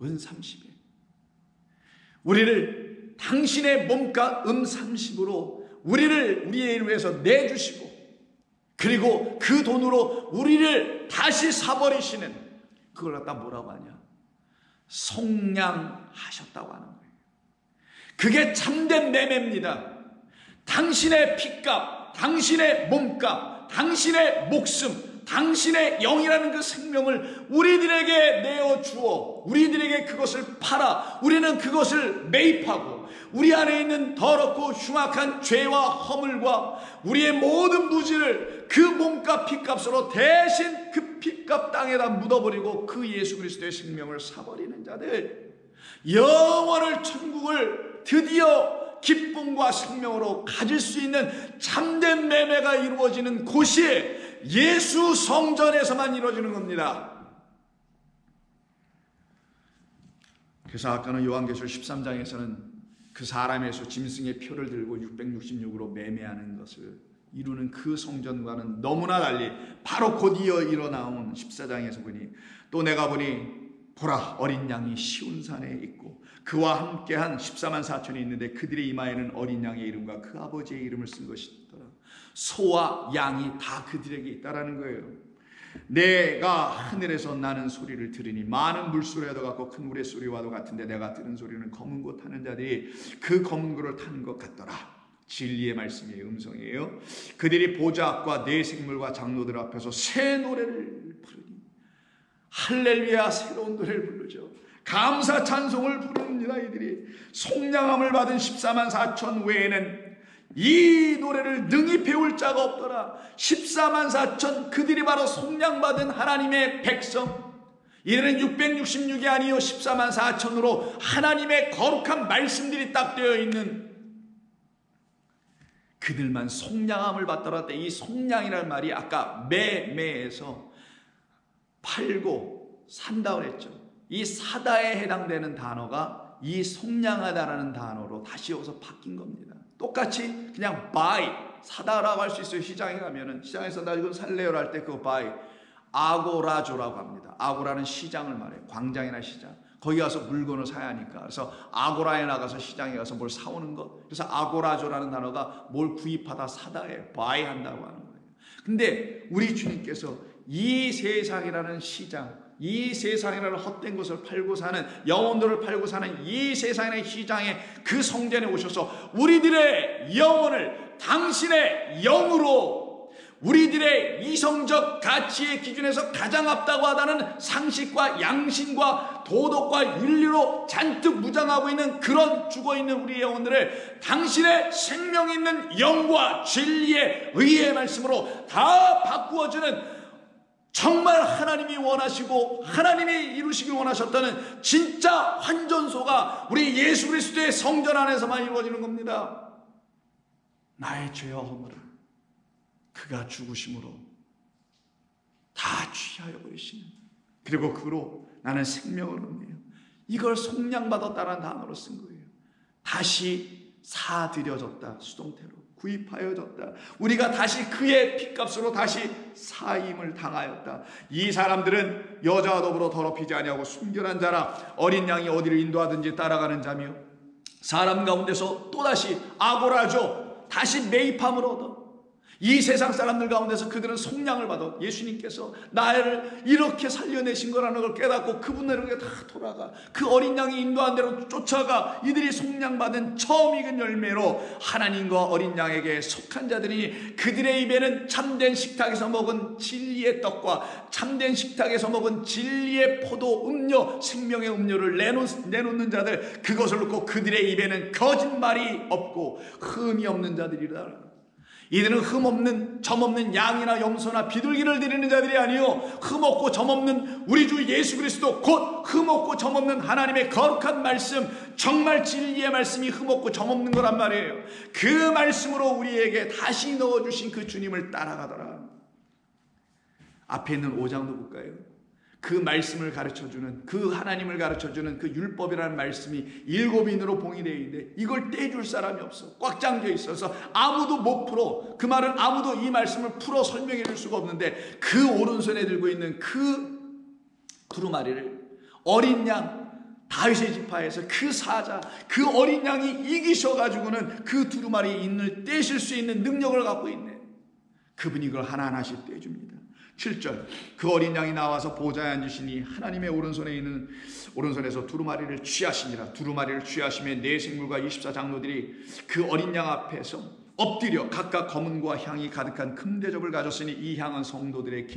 은 30에 우리를 당신의 몸값 30으로 우리를 우리의 일을 위해서 내주시고, 그리고 그 돈으로 우리를 다시 사버리시는, 그걸 갖다 뭐라고 하냐? 속량하셨다고 하는 거예요. 그게 참된 매매입니다. 당신의 피값, 당신의 몸값, 당신의 목숨, 당신의 영이라는 그 생명을 우리들에게 내어주어 우리들에게 그것을 팔아 우리는 그것을 매입하고, 우리 안에 있는 더럽고 흉악한 죄와 허물과 우리의 모든 무지를 그 몸값 피값으로 대신 그 피값 땅에다 묻어버리고 그 예수 그리스도의 생명을 사버리는 자들, 영원을 천국을 드디어 기쁨과 생명으로 가질 수 있는 참된 매매가 이루어지는 곳이 예수 성전에서만 이루어지는 겁니다. 그래서 아까는 요한계시록 13장에서는 그 사람에서 짐승의 표를 들고 666으로 매매하는 것을 이루는 그 성전과는 너무나 달리 바로 곧 이어 일어나온 14장에서 보니, 또 내가 보니 보라 어린 양이 시온산에 있고 그와 함께한 14만 4천이 있는데 그들의 이마에는 어린 양의 이름과 그 아버지의 이름을 쓴 것이더라. 소와 양이 다 그들에게 있다라는 거예요. 내가 하늘에서 나는 소리를 들으니 많은 물소리와도 같고 큰 우레소리와도 같은데 내가 들은 소리는 검은 고 타는 자들이 그 검은 고를 타는 것 같더라. 진리의 말씀의 음성이에요. 그들이 보좌 앞과 네 생물과 장로들 앞에서 새 노래를 부르니, 할렐루야, 새로운 노래를 부르죠. 감사 찬송을 부릅니다. 이들이 속량함을 받은 14만 4천 외에는 이 노래를 능히 배울 자가 없더라. 14만 4천, 그들이 바로 속량받은 하나님의 백성. 이는 666이 아니요 14만 4천으로 하나님의 거룩한 말씀들이 딱 되어 있는 그들만 속량함을 받더라. 이 속량이라는 말이 아까 매매에서 팔고 산다고 했죠. 이 사다에 해당되는 단어가 이 속량하다라는 단어로 다시 여기서 바뀐 겁니다. 똑같이 그냥 buy, 사다라고 할 수 있어요. 시장에 가면은, 시장에서 나 이거 살래요를 할 때 그거 buy, 아고라조라고 합니다. 아고라는 시장을 말해요. 광장이나 시장. 거기 가서 물건을 사야 하니까. 그래서 아고라에 나가서 시장에 가서 뭘 사오는 것. 그래서 아고라조라는 단어가 뭘 구입하다 사다에 buy 한다고 하는 거예요. 근데 우리 주님께서 이 세상이라는 시장, 이 세상이라는 헛된 것을 팔고 사는, 영혼들을 팔고 사는 이 세상의 시장에 그 성전에 오셔서 우리들의 영혼을 당신의 영으로, 우리들의 이성적 가치의 기준에서 가장 앞다고 하다는 상식과 양심과 도덕과 윤리로 잔뜩 무장하고 있는 그런 죽어있는 우리의 영혼들을 당신의 생명 있는 영과 진리의 의의 말씀으로 다 바꾸어주는, 정말 하나님이 원하시고 하나님이 이루시기 원하셨다는 진짜 환전소가 우리 예수 그리스도의 성전 안에서만 이루어지는 겁니다. 나의 죄와 허물을 그가 죽으심으로 다 취하여 버리시는, 그리고 그로 나는 생명을 얻네요. 이걸 속량받았다는 단어로 쓴 거예요. 다시 사들여졌다, 수동태로 구입하여졌다. 우리가 다시 그의 핏값으로 다시 사임을 당하였다. 이 사람들은 여자와 더불어 더럽히지 아니하고 순결한 자라, 어린 양이 어디를 인도하든지 따라가는 자며 사람 가운데서 또다시 아고라죠, 다시 매입함을 얻어 이 세상 사람들 가운데서 그들은 속량을 받아 예수님께서 나를 이렇게 살려내신 거라는 걸 깨닫고 그분들에게 다 돌아가 그 어린 양이 인도한 대로 쫓아가 이들이 속량받은 처음 익은 열매로 하나님과 어린 양에게 속한 자들이니 그들의 입에는 참된 식탁에서 먹은 진리의 떡과 참된 식탁에서 먹은 진리의 포도 음료 생명의 음료를 내놓는 자들 그것을 놓고 그들의 입에는 거짓말이 없고 흠이 없는 자들이라. 이들은 흠없는 점없는 양이나 염소나 비둘기를 드리는 자들이 아니요 흠없고 점없는 우리 주 예수 그리스도 곧 흠없고 점없는 하나님의 거룩한 말씀 정말 진리의 말씀이 흠없고 점없는 거란 말이에요. 그 말씀으로 우리에게 다시 넣어주신 그 주님을 따라가더라. 앞에 있는 5장도 볼까요? 그 말씀을 가르쳐주는 그 하나님을 가르쳐주는 그 율법이라는 말씀이 7인으로 봉인되어 있는데 이걸 떼줄 사람이 없어. 꽉 잠겨 있어서 아무도 못 풀어. 그 말은 아무도 이 말씀을 풀어 설명해 줄 수가 없는데 그 오른손에 들고 있는 그 두루마리를 어린 양 다윗의 지파에서 그 사자 그 어린 양이 이기셔가지고는 그 두루마리 인을 떼실 수 있는 능력을 갖고 있네. 그분이 그걸 하나하나씩 떼줍니다. 7절 그 어린 양이 나와서 보좌에 앉으시니 하나님의 오른손에서 두루마리를 취하시니라. 두루마리를 취하심에 네 생물과 24장로들이 그 어린 양 앞에서 엎드려 각각 검은과 향이 가득한 큰 대접을 가졌으니 이 향은 성도들의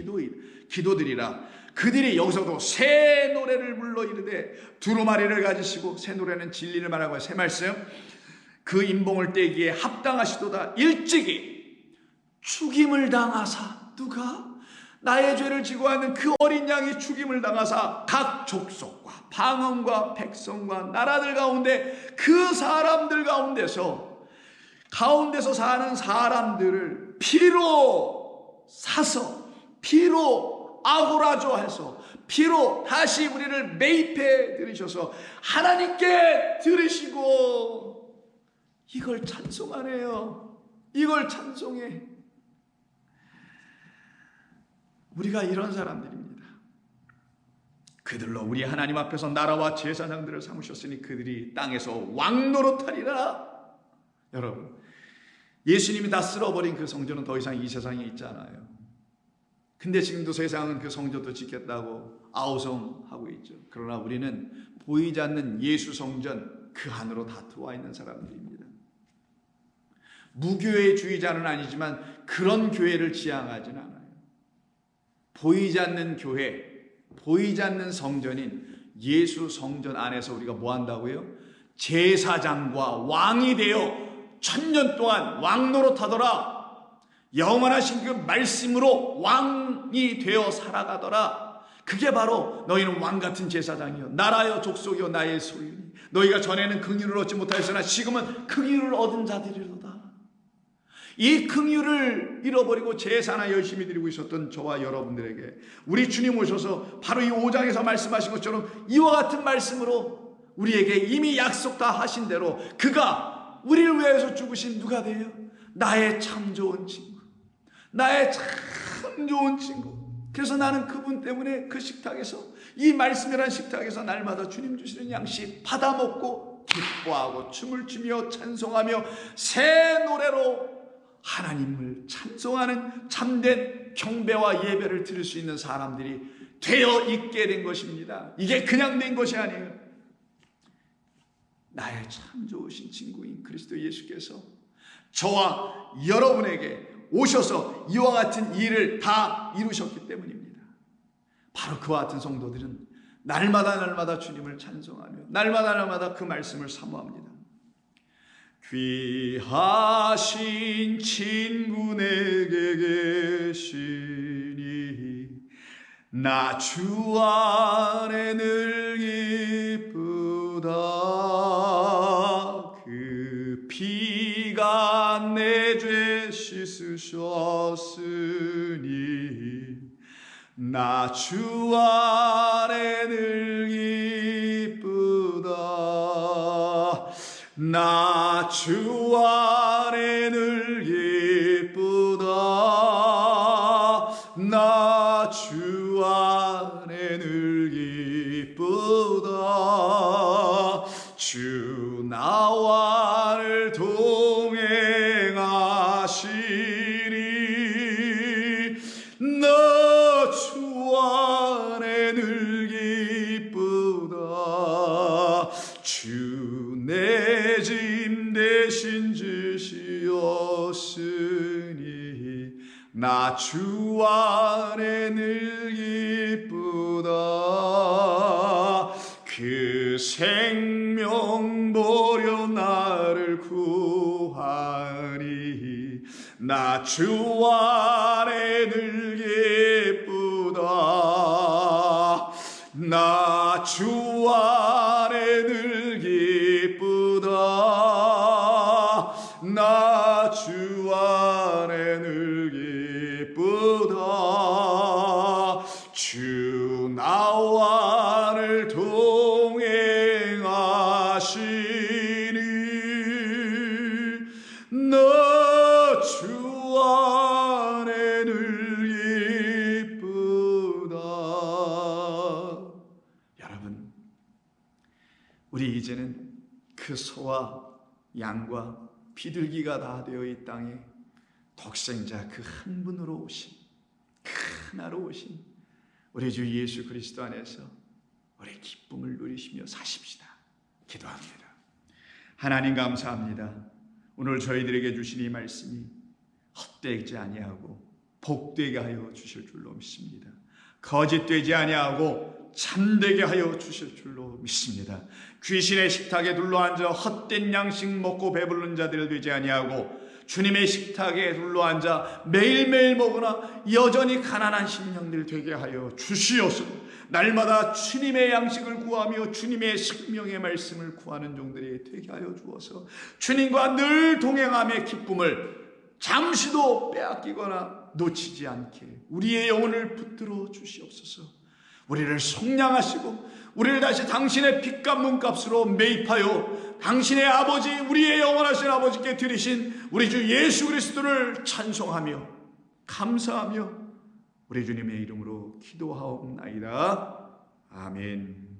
기도들이라. 그들이 여기서도 새 노래를 불러 이르되 두루마리를 가지시고 새 노래는 진리를 말하고 새 말씀 그 인봉을 떼기에 합당하시도다. 일찍이 죽임을 당하사 누가? 나의 죄를 지고 하는 그 어린 양이 죽임을 당하사 각 족속과 방언과 백성과 나라들 가운데 그 사람들 가운데서 사는 사람들을 피로 사서 피로 아고라조해서 피로 다시 우리를 매입해 들이셔서 하나님께 들으시고 이걸 찬송하네요. 이걸 찬송해. 우리가 이런 사람들입니다. 그들로 우리 하나님 앞에서 나라와 제사장들을 삼으셨으니 그들이 땅에서 왕노릇하리라. 여러분, 예수님이 다 쓸어버린 그 성전은 더 이상 이 세상에 있지 않아요. 근데 지금도 세상은 그 성전도 짓겠다고 아우성하고 있죠. 그러나 우리는 보이지 않는 예수 성전 그 안으로 다 들어와 있는 사람들입니다. 무교회주의자는 아니지만 그런 교회를 지향하지는 않아요. 보이지 않는 교회, 보이지 않는 성전인 예수 성전 안에서 우리가 뭐 한다고요? 제사장과 왕이 되어 1000년 동안 왕노릇하더라. 영원하신 그 말씀으로 왕이 되어 살아가더라. 그게 바로 너희는 왕같은 제사장이요 나라여 족속이요 나의 소유니 너희가 전에는 긍휼을 얻지 못하였으나 지금은 긍휼을 얻은 자들이로다. 이 긍휼을 잃어버리고 제사나 열심히 드리고 있었던 저와 여러분들에게 우리 주님 오셔서 바로 이 5장에서 말씀하신 것처럼 이와 같은 말씀으로 우리에게 이미 약속 다 하신 대로 그가 우리를 위해서 죽으신 누가 돼요? 나의 참 좋은 친구, 나의 참 좋은 친구. 그래서 나는 그분 때문에 그 식탁에서 이 말씀이란 식탁에서 날마다 주님 주시는 양식 받아 먹고 기뻐하고 춤을 추며 찬송하며 새 노래로 하나님을 찬송하는 참된 경배와 예배를 드릴 수 있는 사람들이 되어 있게 된 것입니다. 이게 그냥 된 것이 아니에요. 나의 참 좋으신 친구인 그리스도 예수께서 저와 여러분에게 오셔서 이와 같은 일을 다 이루셨기 때문입니다. 바로 그와 같은 성도들은 날마다 주님을 찬송하며 날마다 그 말씀을 사모합니다. 귀하신 친구 내게 계시니 나 주 안에 늘 기쁘다. 그 피가 내 죄 씻으셨으니 나 주 안에 늘 기쁘다. 나 주 안에 늘 기쁘다. 나 주 안에 늘 기쁘다. 주 나와 늘 동행하시리. 나 주 안에 늘 기쁘다. 그 생명 버려 나를 구하니 나 주 안에 늘 기쁘다. 나 주 안에 늘 기쁘다. 나 주 안에 늘 기쁘다. 주 나와 늘 동행하시니 나 주 안에 늘 기쁘다. 여러분, 우리 이제는 그 소와 양과 비둘기가 다 되어 이 땅에 독생자 그 한 분으로 오신, 그 하나로 오신 우리 주 예수 그리스도 안에서 우리 기쁨을 누리시며 사십시다. 기도합니다. 하나님 감사합니다. 오늘 저희들에게 주신 이 말씀이 헛되지 아니하고 복되게 하여 주실 줄로 믿습니다. 거짓되지 아니하고 참되게 하여 주실 줄로 믿습니다. 귀신의 식탁에 둘러앉아 헛된 양식 먹고 배부른 자들 되지 아니하고 주님의 식탁에 둘러앉아 매일매일 먹으나 여전히 가난한 심령들 되게 하여 주시옵소서. 날마다 주님의 양식을 구하며 주님의 생명의 말씀을 구하는 종들이 되게 하여 주어서 주님과 늘 동행함의 기쁨을 잠시도 빼앗기거나 놓치지 않게 우리의 영혼을 붙들어 주시옵소서. 우리를 속량하시고 우리를 다시 당신의 핏값 몸값으로 매입하여 당신의 아버지, 우리의 영원하신 아버지께 드리신 우리 주 예수 그리스도를 찬송하며 감사하며 우리 주님의 이름으로 기도하옵나이다. 아멘.